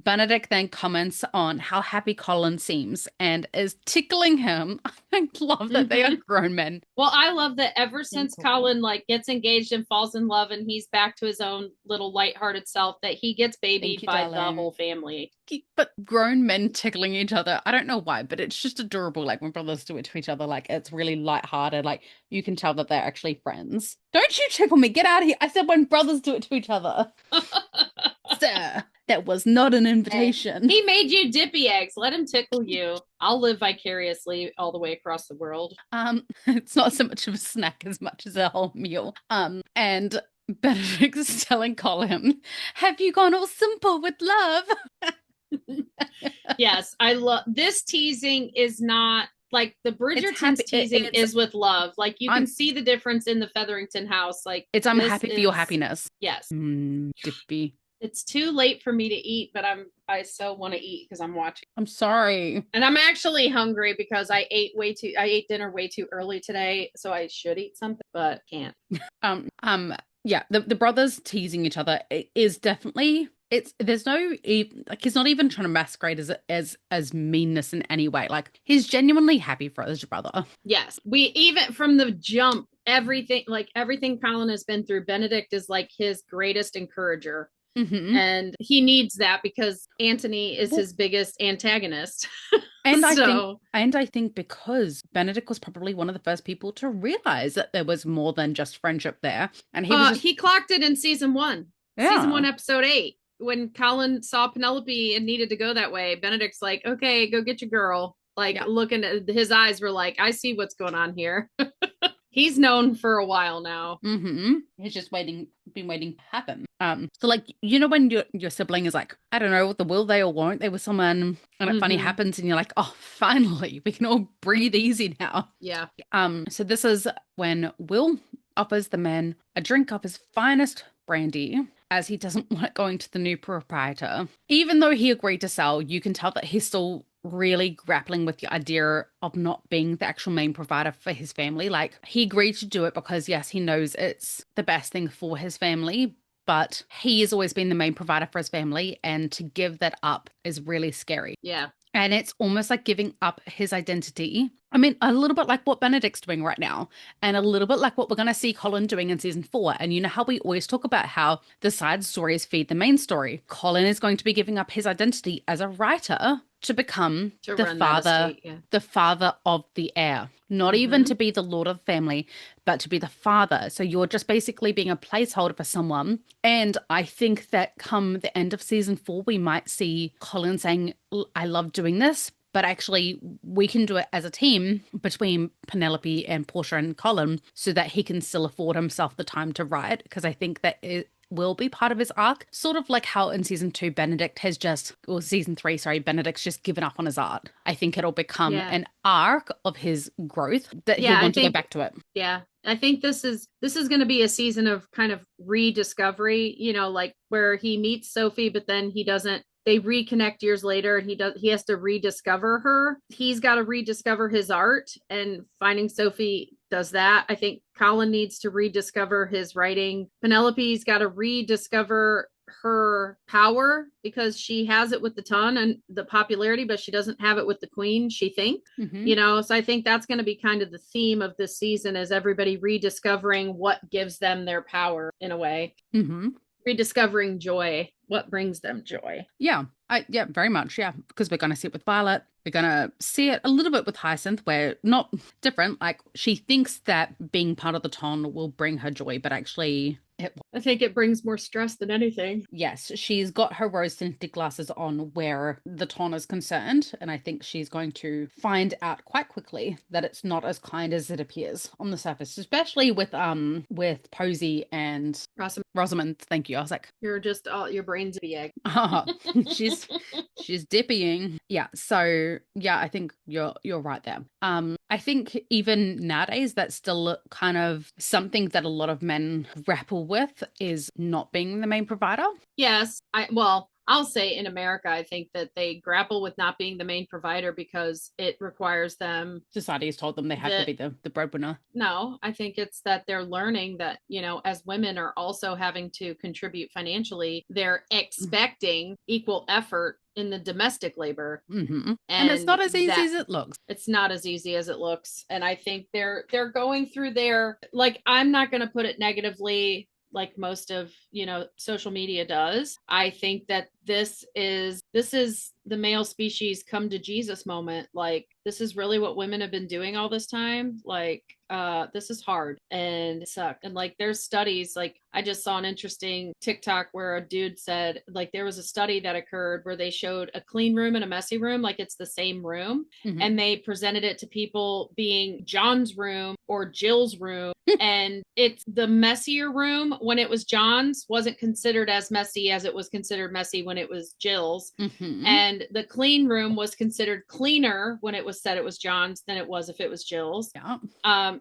Benedict then comments on how happy Colin seems and is tickling him. I love that they are grown men. Well, I love that ever since Colin like gets engaged and falls in love and he's back to his own little lighthearted self, that he gets babied by the whole family. But grown men tickling each other, I don't know why, but it's just adorable. Like when brothers do it to each other, like it's really lighthearted. Like you can tell that they're actually friends. Don't you tickle me. Get out of here. I said when brothers do it to each other. Sir. That was not an Hey, invitation. he made you dippy eggs. Let him tickle you. I'll live vicariously all the way across the world. It's not so much of a snack as much as a whole meal. And Benedict is telling Colin, "Have you gone all simple with love?" Yes, I love this teasing is not like the It's Bridgerton's happy. teasing is with love. Like you can I'm. see the difference in the Featherington house. Like I'm this happy for your is happiness. yes. Dippy. It's too late for me to eat, but I so want to eat because I'm watching. I'm sorry. And I'm actually hungry because I ate dinner way too early today, so I should eat something, but can't. Yeah, the brothers teasing each other is definitely there's no like he's not even trying to masquerade as meanness in any way. Like he's genuinely happy for his brother. Yes. We even from the jump, everything Colin has been through, Benedict is like his greatest encourager. Hmm. And he needs that because Antony is Well, his biggest antagonist. and So I think because Benedict was probably one of the first people to realize that there was more than just friendship there, and he was just he clocked it in season yeah. one, episode 8. When Colin saw Penelope and needed to go that way, Benedict's like, okay, go get your girl. Like Yeah. looking at his eyes were like, I see what's going on here. He's known for a while now. He's just been waiting to happen. So like when your sibling is like, I don't know, the will they or won't they with someone, and it funny Mm-hmm. happens, and you're like, oh, finally, we can all breathe easy now. Yeah. So this is when Will offers the man a drink of his finest brandy, as he doesn't want it going to the new proprietor. Even though he agreed to sell, you can tell that he's still really grappling with the idea of not being the actual main provider for his family. Like he agreed to do it because yes, he knows it's the best thing for his family, but he has always been the main provider for his family, and to give that up is really scary. Yeah. And it's almost like giving up his identity. I mean, a little bit like what Benedict's doing right now, and a little bit like what we're going to see Colin doing in season 4. And you know how we always talk about how the side stories feed the main story? Colin is going to be giving up his identity as a writer to become To run that estate. Yeah. the father of the heir. Not even Mm-hmm. to be the lord of the family, but to be the father. So you're just basically being a placeholder for someone. And I think that come the end of season 4, we might see Colin saying, I love doing this, but actually we can do it as a team between Penelope and Portia and Colin so that he can still afford himself the time to write. Because I think that it will be part of his arc, sort of like how in season 2 Benedict has just, or season 3, sorry, Benedict's just given up on his art. I think it'll become Yeah. an arc of his growth that he'll Yeah. I want to go think back to it. Yeah. I think this is going to be a season of kind of rediscovery, like where he meets Sophie, but then he doesn't, they reconnect years later and he has to rediscover her. He's got to rediscover his art, and finding Sophie does that. I think Colin needs to rediscover his writing. Penelope's got to rediscover her power because she has it with the ton and the popularity, but she doesn't have it with the queen, she thinks. Hmm. So I think that's going to be kind of the theme of this season, is everybody rediscovering what gives them their power in a way, Hmm. rediscovering joy, what brings them joy. Yeah, yeah, very much. Yeah, because we're going to see it with Violet. We're going to see it a little bit with Hyacinth, where not different. Like she thinks that being part of the ton will bring her joy, but actually I think it brings more stress than anything. yes, she's got her rose tinted glasses on where the ton is concerned, and I think she's going to find out quite quickly that it's not as kind as it appears on the surface, especially with Posey and Rosamund. Thank you. I was like, You're just all your brain's a egg. oh, she's she's dippying. Yeah, so yeah, I think you're right there. I think even nowadays that's still kind of something that a lot of men grapple with, is not being the main provider. Yes, I'll say in America, I think that they grapple with not being the main provider because it requires them. Society has told them they have to be the breadwinner. No, I think it's that they're learning that, as women are also having to contribute financially, they're expecting equal effort in the domestic labor. Mm-hmm. And it's not as easy as it looks. It's not as easy as it looks. And I think they're going through their, like, I'm not going to put it negatively like most of social media does. I think that this is the male species come to Jesus moment. Like, this is really what women have been doing all this time. Like, this is hard and it sucked. And like, there's studies, like I just saw an interesting TikTok where a dude said, like, there was a study that occurred where they showed a clean room and a messy room, like it's the same room. Mhm. And they presented it to people being John's room or Jill's room. And it's the messier room when it was John's wasn't considered as messy as it was considered messy when it was Jill's. Mhm. And the clean room was considered cleaner when it was said it was John's than it was if it was Jill's. Yeah.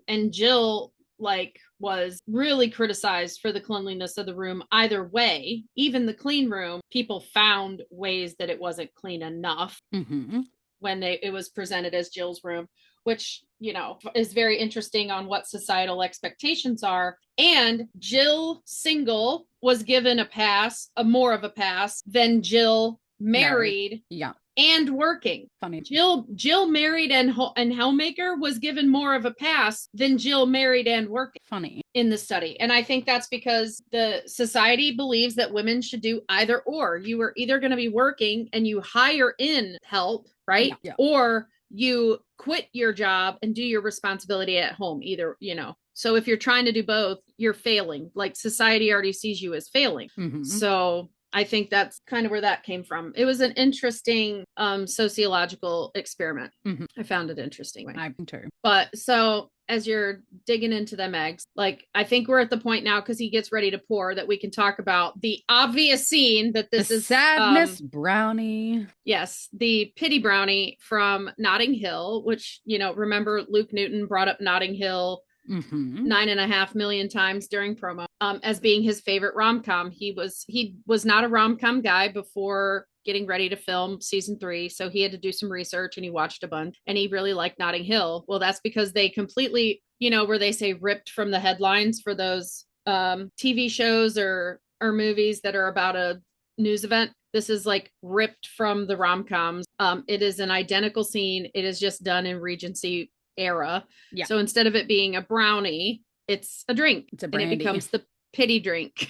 And Jill like was really criticized for the cleanliness of the room either way. Even the clean room, people found ways that it wasn't clean enough Mhm. when it was presented as Jill's room, which, you know, is very interesting on what societal expectations are. And Jill single was given a pass, more of a pass than Jill married. Yeah. And working. Funny. Jill married and homemaker was given more of a pass than Jill married and working. Funny. In the study. And I think that's because the society believes that women should do either or. You are either going to be working and you hire in help, right? Yeah. Or you quit your job and do your responsibility at home, either, you know. So if you're trying to do both, you're failing. Like, society already sees you as failing. Mhm. So I think that's kind of where that came from. It was an interesting sociological experiment. Mhm. I found it interesting. I too. But so as you're digging into them eggs, like, I think we're at the point now, because he gets ready to pour, that we can talk about the obvious scene that this is sadness brownie. Yes, the pity brownie from Notting Hill, which, you know, remember Luke Newton brought up Notting Hill 9.5 million times during promo as being his favorite rom-com. He was not a rom-com guy before getting ready to film season 3, so he had to do some research and he watched a bunch and he really liked Notting Hill. Well, that's because they completely, you know, where they say ripped from the headlines for those TV shows or movies that are about a news event. This is like ripped from the rom-coms. It is an identical scene. It is just done in Regency era. Yeah. So instead of it being a brownie, it's a drink. It's a brandy. And it becomes the pity drink.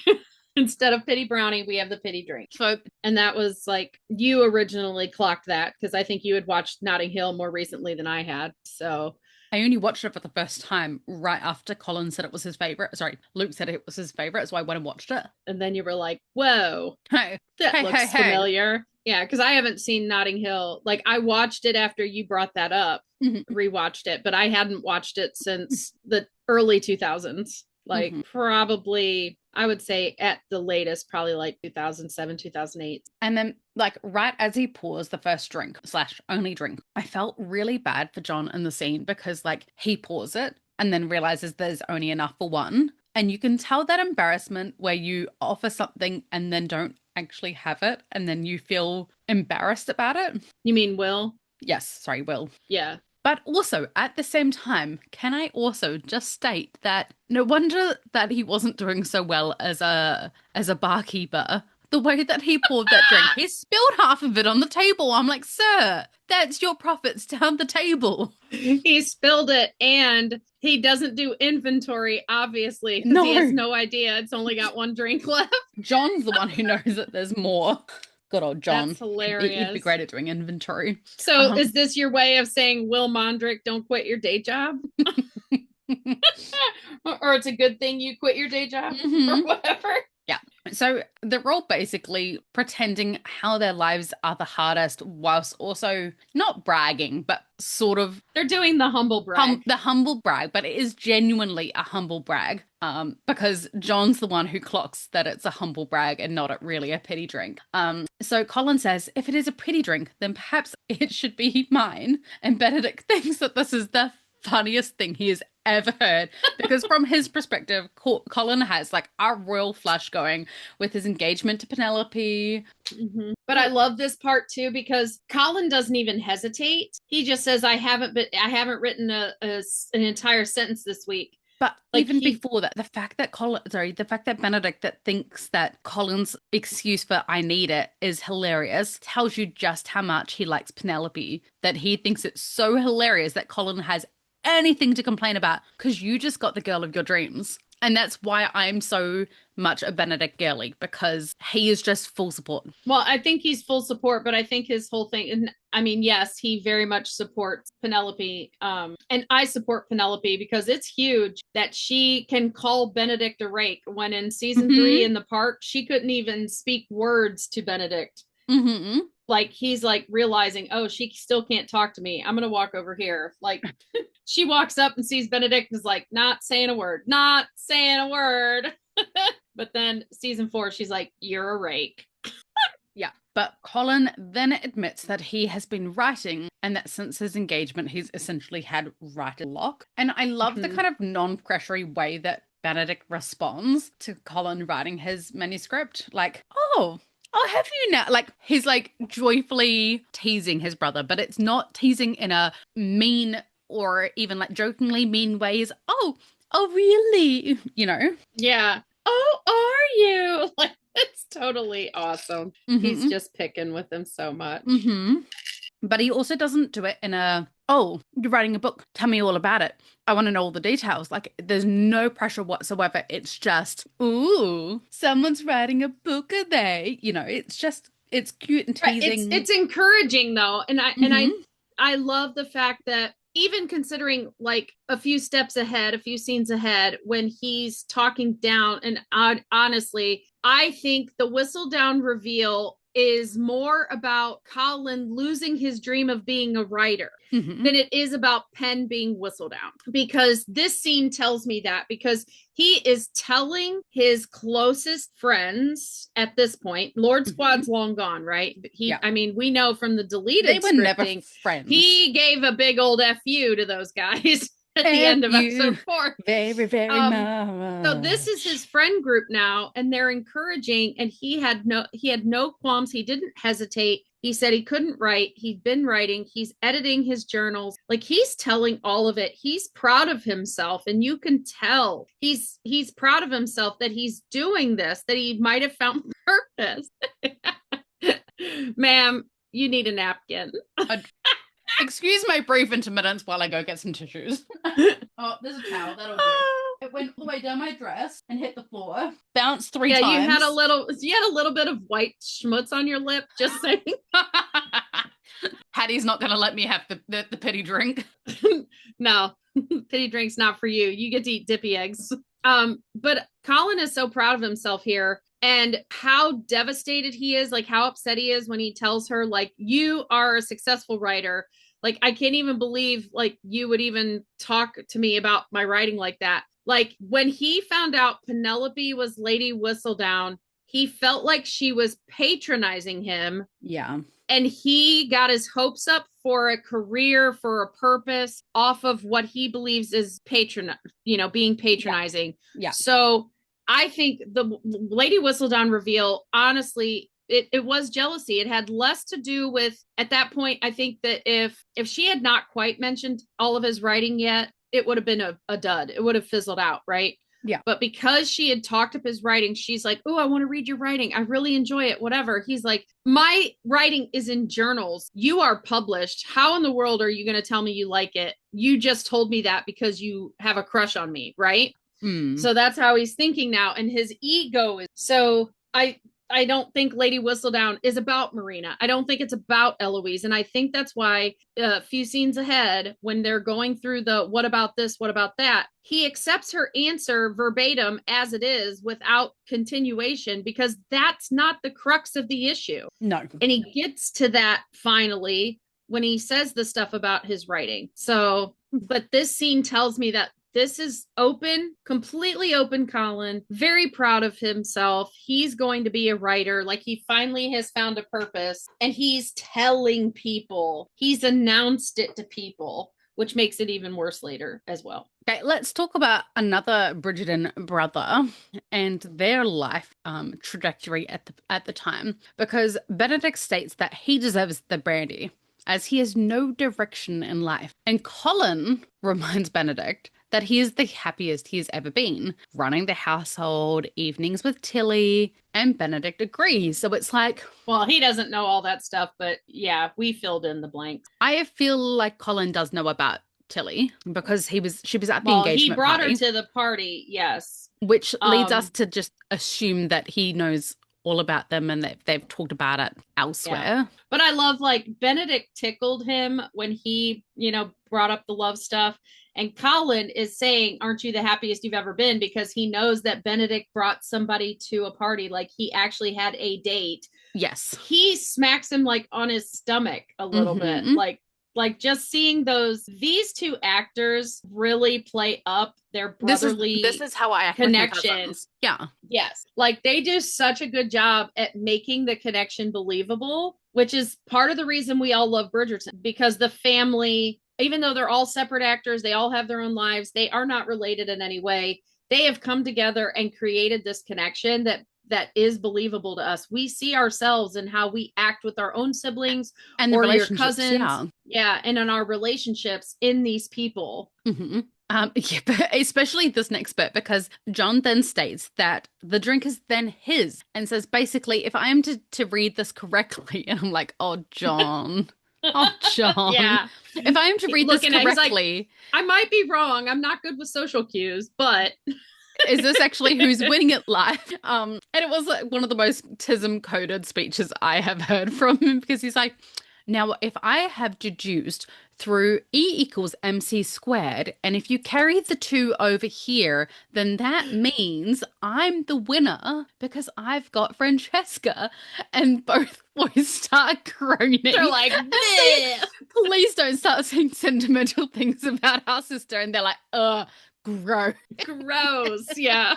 Instead of pity brownie, we have the pity drink. So, and that was like, you originally clocked that because I think you had watched Notting Hill more recently than I had. So I only watched it for the first time right after Colin said it was his favorite. Sorry, Luke said it was his favorite, so I went and watched it. And then you were like, whoa, that looks familiar. Yeah, because I haven't seen Notting Hill. Like, I watched it after you brought that up, rewatched it, but I hadn't watched it since the early 2000s. Like, probably, I would say at the latest, probably like 2007, 2008. And then, like, right as he pours the first drink / only drink, I felt really bad for John in the scene because, like, he pours it and then realizes there's only enough for one. And you can tell that embarrassment where you offer something and then don't actually have it and then you feel embarrassed about it. You mean Will? Yes, sorry, Will. Yeah. But also, at the same time, can I also just state that no wonder that he wasn't doing so well as a barkeeper. The way that he poured that drink, he spilled half of it on the table. I'm like, sir, that's your profits down the table. He spilled it and he doesn't do inventory, obviously, because he has no idea it's only got one drink left. John's the one who knows that there's more. Good old John. That's hilarious. He'd be great at doing inventory. So is this your way of saying, Will Mondrick, don't quit your day job? Or it's a good thing you quit your day job or whatever? Yeah. So they're all basically pretending how their lives are the hardest whilst also not bragging, but sort of... They're doing the humble brag. The humble brag, but it is genuinely a humble brag because John's the one who clocks that it's a humble brag and not really a pity drink. So Colin says, if it is a pity drink, then perhaps it should be mine. And Benedict thinks that this is the funniest thing he has ever heard because from his perspective, Colin has like a royal flush going with his engagement to Penelope. But I love this part too because Colin doesn't even hesitate. He just says, I haven't written an entire sentence this week. But like even before that, the fact that Benedict that thinks that Colin's excuse for I need it is hilarious tells you just how much he likes Penelope, that he thinks it's so hilarious that Colin has anything to complain about because you just got the girl of your dreams. And that's why I'm so much a Benedict girly, because he is just full support. Well, I think he's full support, but I think his whole thing, and I mean, yes, he very much supports Penelope. And I support Penelope because it's huge that she can call Benedict a rake when in season 3 Mm-hmm. in the park, she couldn't even speak words to Benedict. Mm-hmm. Like he's like realizing, oh, she still can't talk to me. I'm gonna walk over here. Like she walks up and sees Benedict and is like, not saying a word, not saying a word. But then season 4, she's like, you're a rake. Yeah. But Colin then admits that he has been writing and that since his engagement, he's essentially had writer block. And I love the Mhm. kind of non-pressury way that Benedict responds to Colin writing his manuscript. Like, oh, I'll have you now. Like, he's like joyfully teasing his brother, but it's not teasing in a mean or even like jokingly mean ways. Oh, really? You know? Yeah. Oh, are you? Like, it's totally awesome. He's Mm-hmm. just picking with them so much. Mm-hmm. But he also doesn't do it in a, oh, you're writing a book. Tell me all about it. I want to know all the details. Like, there's no pressure whatsoever. It's just, ooh, someone's writing a book, are they? You know, it's just, it's cute and Right. It's teasing. it's encouraging though. And I and I Mm-hmm. I love the fact that even considering like a few steps ahead, a few scenes ahead, when he's talking down, and honestly, I think the whistle down reveal is more about Colin losing his dream of being a writer Mm-hmm. than it is about Penn being whistled down. Because this scene tells me that, because he is telling his closest friends at this point. Lord Mm-hmm. Squad's long gone, right? Yeah. I mean, we know from the They deleted were never scripting, friends. he gave a big old FU to those guys at the F end of you episode 4. very, very Um, so this is much. his friend group now, and they're encouraging, and he had no qualms. He didn't hesitate. He said he couldn't write. He'd been writing. He's editing his journals. Like he's telling all of it. He's proud of himself, and you can tell he's proud of himself that he's doing this, that he might have found purpose. Ma'am, you need a napkin. Excuse my brief intermittence while I go get some tissues. Oh, there's a towel. That'll do. It went all the way down my dress and hit the floor. Bounced three Yeah, times. you had a little bit of white schmutz on your lip, just saying. Hattie's not going to let me have the pity drink. No, pity drink's not for you. You get to eat dippy eggs. But Colin is so proud of himself here, and how devastated he is, like how upset he is when he tells her, like, you are a successful writer. Like, I can't even believe like you would even talk to me about my writing like that. Like when he found out Penelope was Lady Whistledown, he felt like she was patronizing him, Yeah. and he got his hopes up for a career, for a purpose, off of what he believes is being patronizing. Yeah. So I think the Lady Whistledown reveal, honestly, it was jealousy. It had less to do with, at that point, I think that if she had not quite mentioned all of his writing yet, it would have been a dud. It would have fizzled out, right? Yeah. But because she had talked up his writing, she's like, oh, I want to read your writing. I really enjoy it, whatever. He's like, my writing is in journals. You are published. How in the world are you going to tell me you like it? You just told me that because you have a crush on me, right? Mm. So that's how he's thinking now. And his ego is so I don't think Lady Whistledown is about Marina. I don't think it's about Eloise. And I think that's why a few scenes ahead, when they're going through the what about this, what about that, he accepts her answer verbatim as it is without continuation, because that's not the crux of the issue. No. And he gets to that finally when he says the stuff about his writing. So, but this scene tells me that this is open, completely open Colin, very proud of himself. He's going to be a writer. Like he finally has found a purpose, and he's telling people, he's announced it to people, which makes it even worse later as well. Okay, let's talk about another Bridgerton brother and their life trajectory at the time, because Benedict states that he deserves the brandy as he has no direction in life. And Colin reminds Benedict that he is the happiest he has ever been, running the household, evenings with Tilly, and Benedict agrees. So it's like, well, he doesn't know all that stuff, but yeah, we filled in the blanks. I feel like Colin does know about Tilly because she was at the Well, he engagement brought her party, to the party, yes. which leads us Um, to just assume that he knows all about them and that they've talked about it yeah. elsewhere. But I love like Benedict tickled him when he, brought up the love stuff. And Colin is saying, "Aren't you the happiest you've ever been?" Because he knows that Benedict brought somebody to a party, like he actually had a date. Yes. He smacks him like on his stomach a little bit. Hmm. Like just seeing these two actors really play up their This brotherly is how I act with my connection. cousins. Yeah. Yes. Like they do such a good job at making the connection believable, which is part of the reason we all love Bridgerton, because the family, even though they're all separate actors, they all have their own lives, they are not related in any way. They have come together and created this connection that is believable to us. We see ourselves in how we act with our own siblings And the or your relationships, cousins. yeah. Yeah, and in our relationships in these people. Hmm. Yeah, but especially this next bit, because John then states that the drink is then his and says basically, if I am to read this correctly, and I'm like, oh, John, oh, John, Yeah. if I am to read this Looking at, he's like, correctly, I might be wrong. I'm not good with social cues, but is this actually who's winning at life? And it was like one of the most tism coded speeches I have heard from him because he's like, now, if I have deduced through E equals MC squared, and if you carry the two over here, then that means I'm the winner because I've got Francesca. And both boys start groaning. they're like, Please don't start saying sentimental things about our sister. And they're like, gross. gross. Yeah.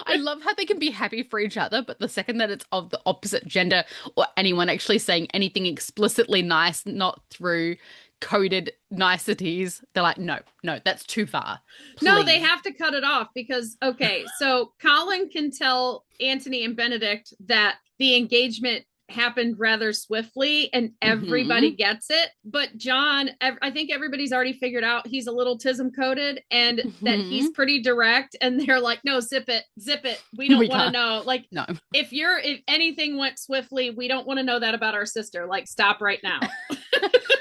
I love how they can be happy for each other, but the second that it's of the opposite gender or anyone actually saying anything explicitly nice, not through coded niceties, they're like, no, no, that's too far. No, they Please. have to cut it off because, okay, so Colin can tell Anthony and Benedict that the engagement happened rather swiftly and everybody Hmm. gets it. But John, I think everybody's already figured out he's a little tism coded and that he's Hmm. pretty direct. And they're like, no, zip it, zip it. We We don't want to can't. know. Like, No. if anything went swiftly, we don't want to know that about our sister. Like, stop right now.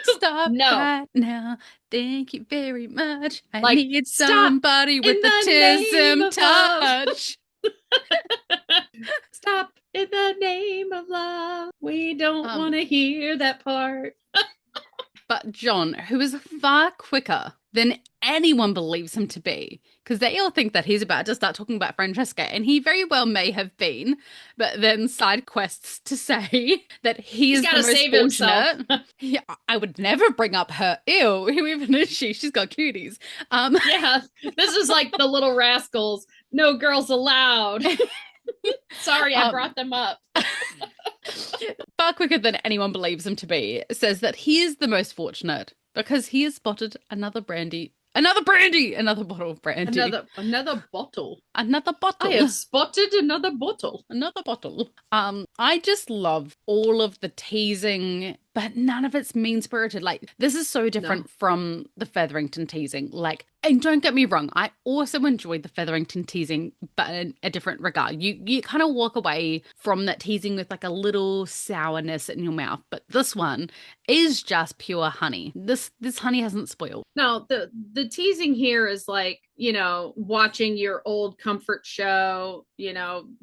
Stop No. right now. Thank you very much. I Like, need stop somebody in with a the name tism of love. touch. Stop in the name of love. We don't Um, want to hear that part. But John, who is far quicker than anyone believes him to be, because they all think that he's about to start talking about Francesca, and he very well may have been, but then side quests to say that he He's is got the to most save himself. fortunate. Yeah, I would never bring up her. Ew, who even is she? She's got cuties. Yeah, this is like the little rascals. No girls allowed. Sorry, I um, brought them up. far quicker than anyone believes him to be, says that he is the most fortunate because he has spotted another bottle of brandy, Another bottle. another I bottle. have spotted another bottle. Another bottle. I just love all of the teasing, but none of it's mean-spirited. Like, this is so No. different from the Featherington teasing. Like, and don't get me wrong, I also enjoyed the Featherington teasing, but in a different regard. You kind of walk away from that teasing with like a little sourness in your mouth, but this one is just pure honey. This honey hasn't spoiled. No, the teasing here is like, watching your old comfort show,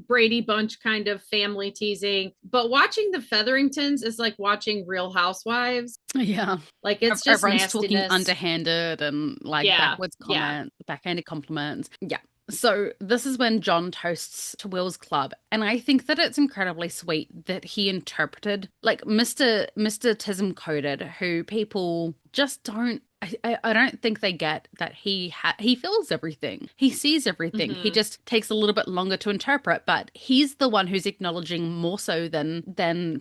Brady Bunch kind of family teasing. But watching the Featheringtons is like watching Real Housewives. Yeah. Like it's just Everyone's talking nastiness. underhanded and like Yeah. Yeah. backhanded compliments. Yeah. So this is when John toasts to Will's club, and I think that it's incredibly sweet that he interpreted like Mr. Tism coded, who people just don't. I don't think they get that he feels everything. He sees everything. He Mm-hmm. just takes a little bit longer to interpret, but he's the one who's acknowledging more so than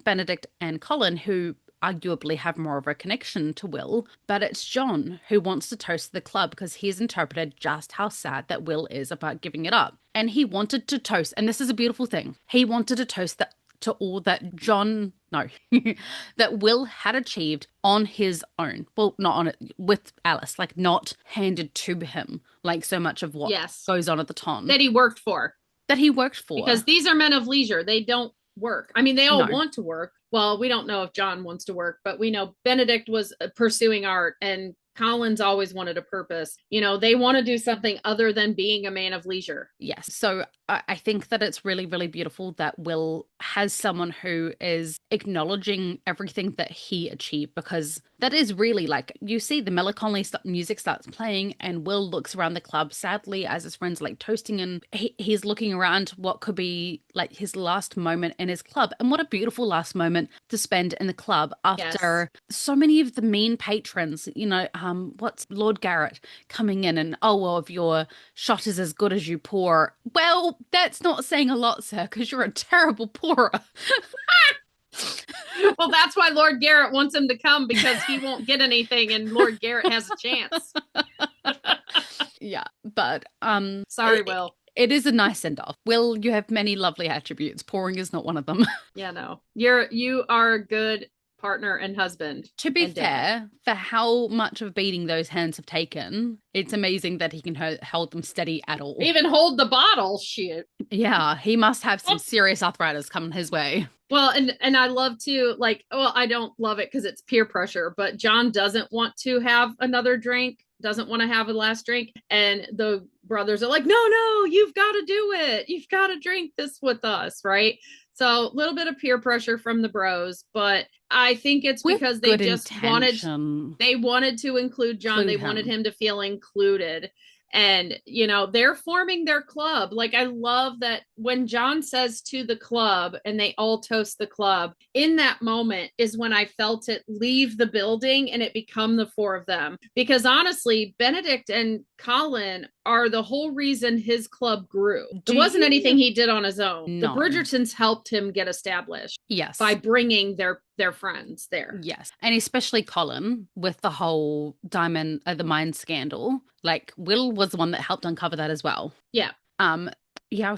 Benedict and Colin, who arguably have more of a connection to Will, but it's John who wants to toast the club because he's interpreted just how sad that Will is about giving it up. And he wanted to toast, and this is a beautiful thing. He wanted to toast that to all that that Will had achieved on his own. Well, not on it with Alice, like not handed to him like so much of what Yes. goes on at the ton That he worked for. that he worked for. Because these are men of leisure. They don't work. I mean, they all No. want to work. Well, we don't know if John wants to work, but we know Benedict was pursuing art and Colin's always wanted a purpose. They want to do something other than being a man of leisure. Yes. So I think that it's really, really beautiful that Will has someone who is acknowledging everything that he achieved, because that is really like, you see the melancholy music starts playing and Will looks around the club sadly as his friends like toasting, and he's looking around what could be like his last moment in his club. And what a beautiful last moment to spend in the club after so many of the mean patrons, what's Lord Garrett coming in and, oh, well, if your shot is as good as you pour. Well, that's not saying a lot, sir, because you're a terrible pourer. Well, that's why Lord Garrett wants him to come, because he won't get anything and Lord Garrett has a chance. Yeah, but sorry, Will. It is a nice send off. Will, you have many lovely attributes. Pouring is not one of them. Yeah, no. You are a good partner and husband. To be fair, for how much of a beating those hands have taken, it's amazing that he can hold them steady at all. Even hold the bottle, shit. Yeah, he must have some serious arthritis coming his way. Well, and I love to, like, well, I don't love it because it's peer pressure, but John doesn't want to have another drink, doesn't want to have a last drink. And the brothers are like, no, you've got to do it. You've got to drink this with us, right? So a little bit of peer pressure from the bros, but I think it's because they just wanted to include John. They wanted him to feel included. And, they're forming their club. Like, I love that when John says to the club and they all toast the club, in that moment is when I felt it leave the building and it become the four of them. Because honestly, Benedict and Colin are the whole reason his club grew. It wasn't anything he did on his own. No. The Bridgertons helped him get established. Yes. By bringing their friends there. Yes. And especially Colin with the whole the mine scandal. Like, Will was the one that helped uncover that as well. Yeah. Yeah,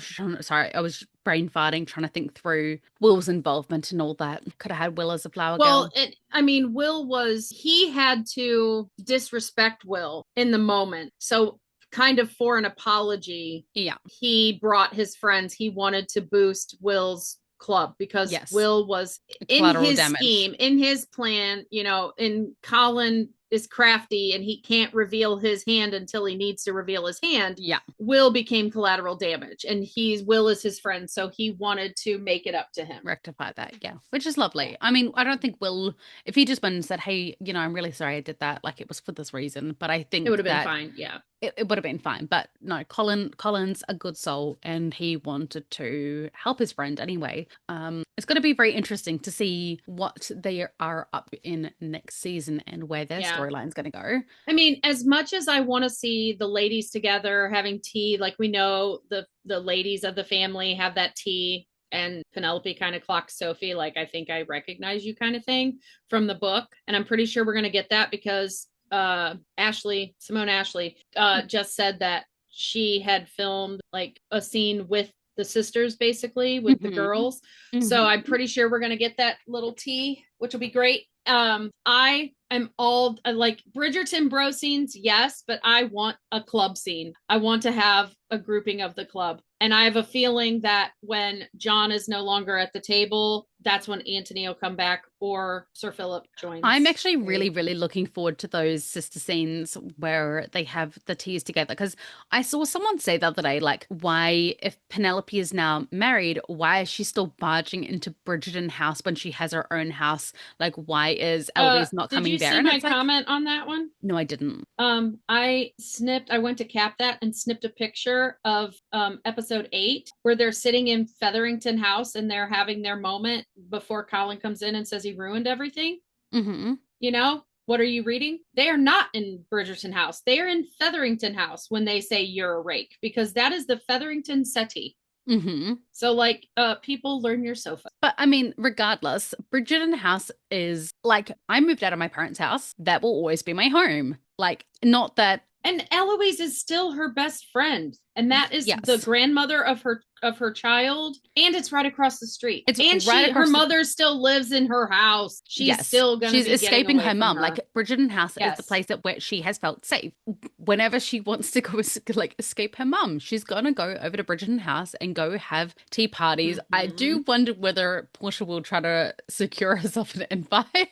I was brain farting trying to think through Will's involvement and all that. Could have had Will as a flower girl. Will he had to disrespect Will in the moment. So kind of for an apology, he brought his friends. He wanted to boost Will's club because Will was in his scheme, in his plan, and Colin is crafty and he can't reveal his hand until he needs to reveal his hand. Yeah. Will became collateral damage, and Will is his friend, so he wanted to make it up to him. Rectify that, yeah. Which is lovely. I mean, I don't think Will, if he just went and said, hey, I'm really sorry I did that, like it was for this reason, but I think it would have been fine, yeah. It would have been fine. But no, Colin's a good soul and he wanted to help his friend anyway. It's going to be very interesting to see what they are up in next season and where their storyline's going to go. I mean, as much as I want to see the ladies together having tea, like we know the ladies of the family have that tea, and Penelope kind of clocks Sophie, like, I think I recognize you kind of thing from the book. And I'm pretty sure we're going to get that because Simone Ashley just said that she had filmed like a scene with the sisters, basically with the girls. So I'm pretty sure we're going to get that little tea, which will be great. I am all like Bridgerton bro scenes, yes, but I want a club scene. I want to have a grouping of the club. And I have a feeling that when John is no longer at the table, that's when Anthony will come back or Sir Philip joins. I'm actually really, really looking forward to those sister scenes where they have the teas together. Because I saw someone say the other day, like, why, if Penelope is now married, why is she still barging into Bridgerton house when she has her own house? Like, why is Eloise not coming there? Did you see my comment on that one? No, I didn't. I went to cap that and snipped a picture of episode 8 where they're sitting in Featherington house and they're having their moment before Colin comes in and says he ruined everything. What are you reading? They are not in Bridgerton house. They are in Featherington house when they say you're a rake, because that is the Featherington settee. So like people learn your sofa. But I mean, regardless, Bridgerton house is like, I moved out of my parents' house. That will always be my home. Like, not that. And Eloise is still her best friend. And that is the grandmother of her child. And it's right across the street. Her mother still lives in her house. She's still going to be escaping her mum. Like, Bridgerton house is the place at where she has felt safe. Whenever she wants to go, like, escape her mum, she's going to go over to Bridgerton house and go have tea parties. I do wonder whether Portia will try to secure herself an invite.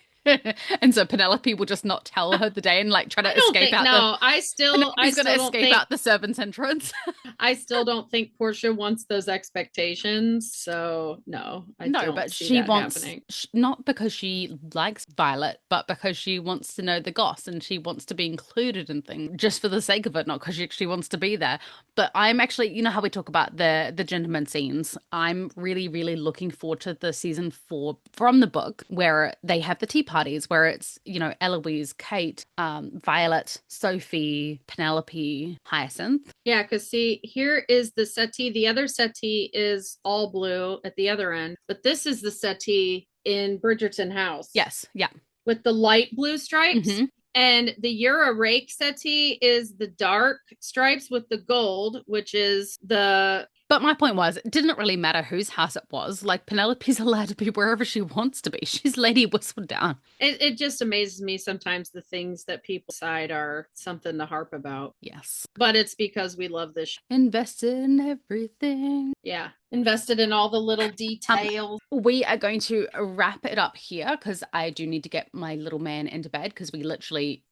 And so Penelope will just not tell her the day and like try I to don't escape think, out the no, I Penelope's gonna still don't escape think, out the servants' entrance. I still don't think Portia wants those expectations. So no, I No, don't but see she that wants happening. not because she likes Violet, but because she wants to know the goss and she wants to be included in things just for the sake of it, not because she actually wants to be there. But I'm actually, you know how we talk about the gentleman scenes. I'm really, really looking forward to the season 4 from the book where they have the tea parties, where it's, you know, Eloise, Kate, Violet, Sophie, Penelope, Hyacinth. Yeah, because see, here is the settee. The other settee is all blue at the other end, but this is the settee in Bridgerton House Yes, yeah. with the light blue stripes. Hmm. And the Euro Rake settee is the dark stripes with the gold, which is the. But my point was, it didn't really matter whose house it was. Like, Penelope's allowed to be wherever she wants to be. She's Lady Whistledown. It just amazes me sometimes the things that people decide are something to harp about. Yes. But it's because we love this. Invested in everything. Yeah. Invested in all the little Um, details. we are going to wrap it up here because I do need to get my little man into bed because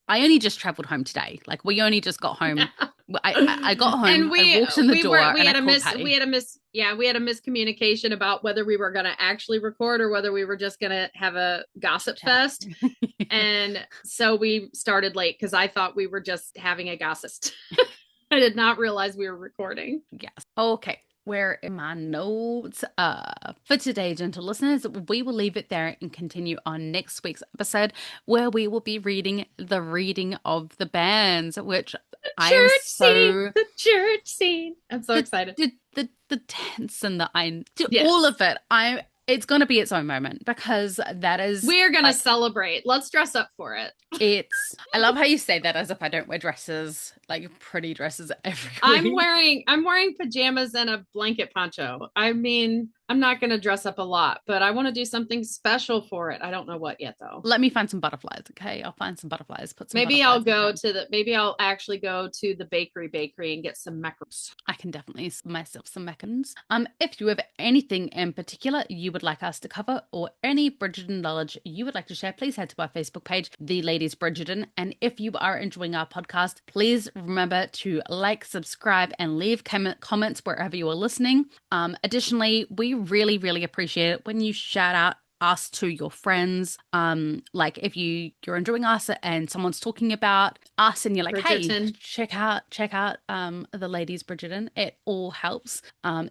I only just traveled home today. Like, we only just got home. I got And home, I walked in the door, we and I had a called Patty. we had a miscommunication about whether we were going to actually record or whether we were just going to have a gossip Chat. fest. And so we started late because I thought we were just having a gossip. I did not realize we were recording. Yes. Okay. Where are my notes? For today, gentle listeners, we will leave it there and continue on next week's episode where we will be reading the reading of the bands, which I am so The church scene. I'm so excited. the tense and Yes. all of it. It's gonna be its own moment because that is We are going to like celebrate. Let's dress up for it. I love how you say that as if I don't wear dresses, like pretty dresses every I'm week. wearing pajamas and a blanket poncho. I mean, I'm not going to dress up a lot, but I want to do something special for it. I don't know what yet though. Let me find some butterflies, okay? I'll find some butterflies, put some Maybe butterflies maybe I'll actually go to the bakery and get some macarons. I can definitely myself some mechans. If you have anything in particular you would like us to cover or any Bridgerton knowledge you would like to share, please head to our Facebook page, The Ladies Bridgerton. And if you are enjoying our podcast, please remember to like, subscribe, and leave comments wherever you are listening. Additionally, we really, really appreciate it when you shout out us to your friends. Like if you're enjoying us and someone's talking about us and you're like, Bridgerton. hey, check out the Ladies Bridgerton. It all helps.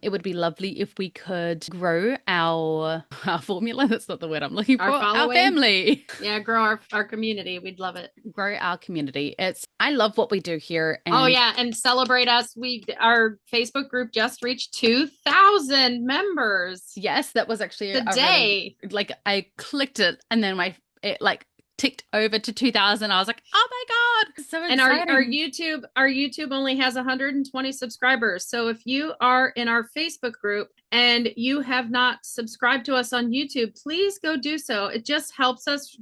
It would be lovely if we could grow our formula. That's not the word I'm looking for. Our family. Yeah, grow our community. We'd love it. Grow our community. I love what we do here. And oh yeah, and celebrate us. Our Facebook group just reached 2,000 members. Yes, that was actually the day. Like I clicked it and then it like ticked over to 2,000. I was like, oh my God, so exciting. And our YouTube only has 120 subscribers. So if you are in our Facebook group and you have not subscribed to us on YouTube, please go do so. It just helps us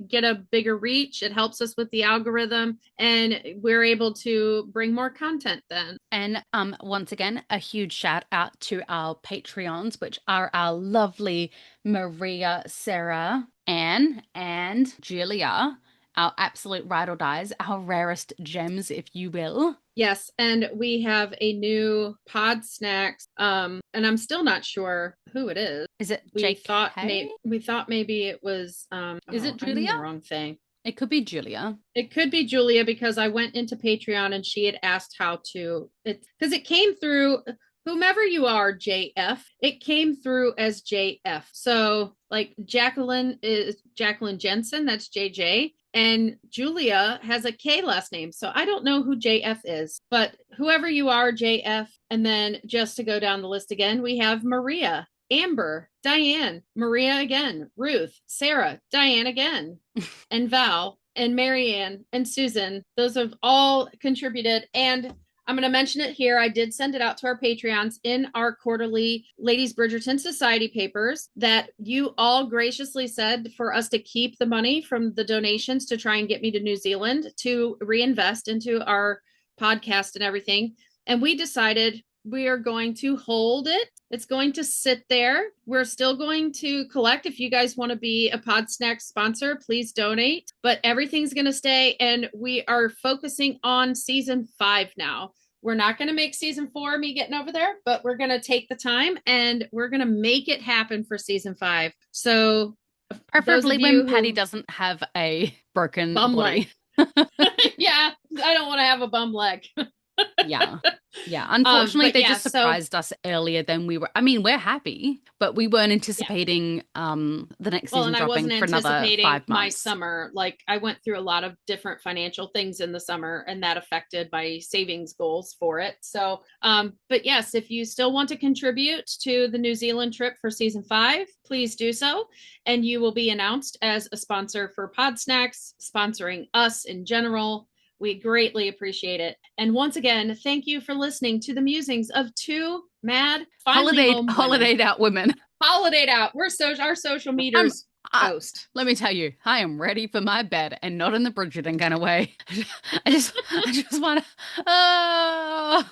get a bigger reach. It helps us with the algorithm and we're able to bring more content then. And once again, a huge shout out to our Patreons, which are our lovely Maria, Sarah, Anne, and Julia, our absolute ride or dies, our rarest gems, if you will. Yes, and we have a new pod snacks. And I'm still not sure who it is. Is it we JK? thought maybe it was is it Julia? The wrong thing. It could be Julia. It could be Julia because I went into Patreon and she had asked how to because it came through whomever you are, JF, it came through as JF. So like Jacqueline is Jacqueline Jensen, that's JJ. And Julia has a K last name. So I don't know who JF is, but whoever you are, JF. And then just to go down the list again, we have Maria, Amber, Diane, Maria again, Ruth, Sarah, Diane again, and Val, and Marianne, and Susan. Those have all contributed. And I'm going to mention it here. I did send it out to our Patreons in our quarterly Ladies Bridgerton Society papers that you all graciously said for us to keep the money from the donations to try and get me to New Zealand to reinvest into our podcast and everything. And we decided we are going to hold it. It's going to sit there. We're still going to collect. If you guys want to be a Pod Snack sponsor, please donate. But everything's going to stay. And we are focusing on season 5 now. We're not going to make season 4 me getting over there, but we're going to take the time and we're going to make it happen for season 5. So Preferably when Patty doesn't have a broken bum body. leg. Yeah, I don't want to have a bum leg. Yeah. Yeah. Unfortunately, they yeah, just surprised us earlier than we were. I mean, we're happy, but we weren't anticipating the next season and I dropping wasn't for another anticipating 5 my months. summer. Like I went through a lot of different financial things in the summer and that affected my savings goals for it. So, but yes, if you still want to contribute to the New Zealand trip for season 5, please do so. And you will be announced as a sponsor for Pod Snacks, sponsoring us in general. We greatly appreciate it. And once again, thank you for listening to the musings of two mad, finally home holidayed out women. Holidayed out. We're our social meters toast. Let me tell you, I am ready for my bed, and not in the Bridgerton kind of way. I just want to. Oh.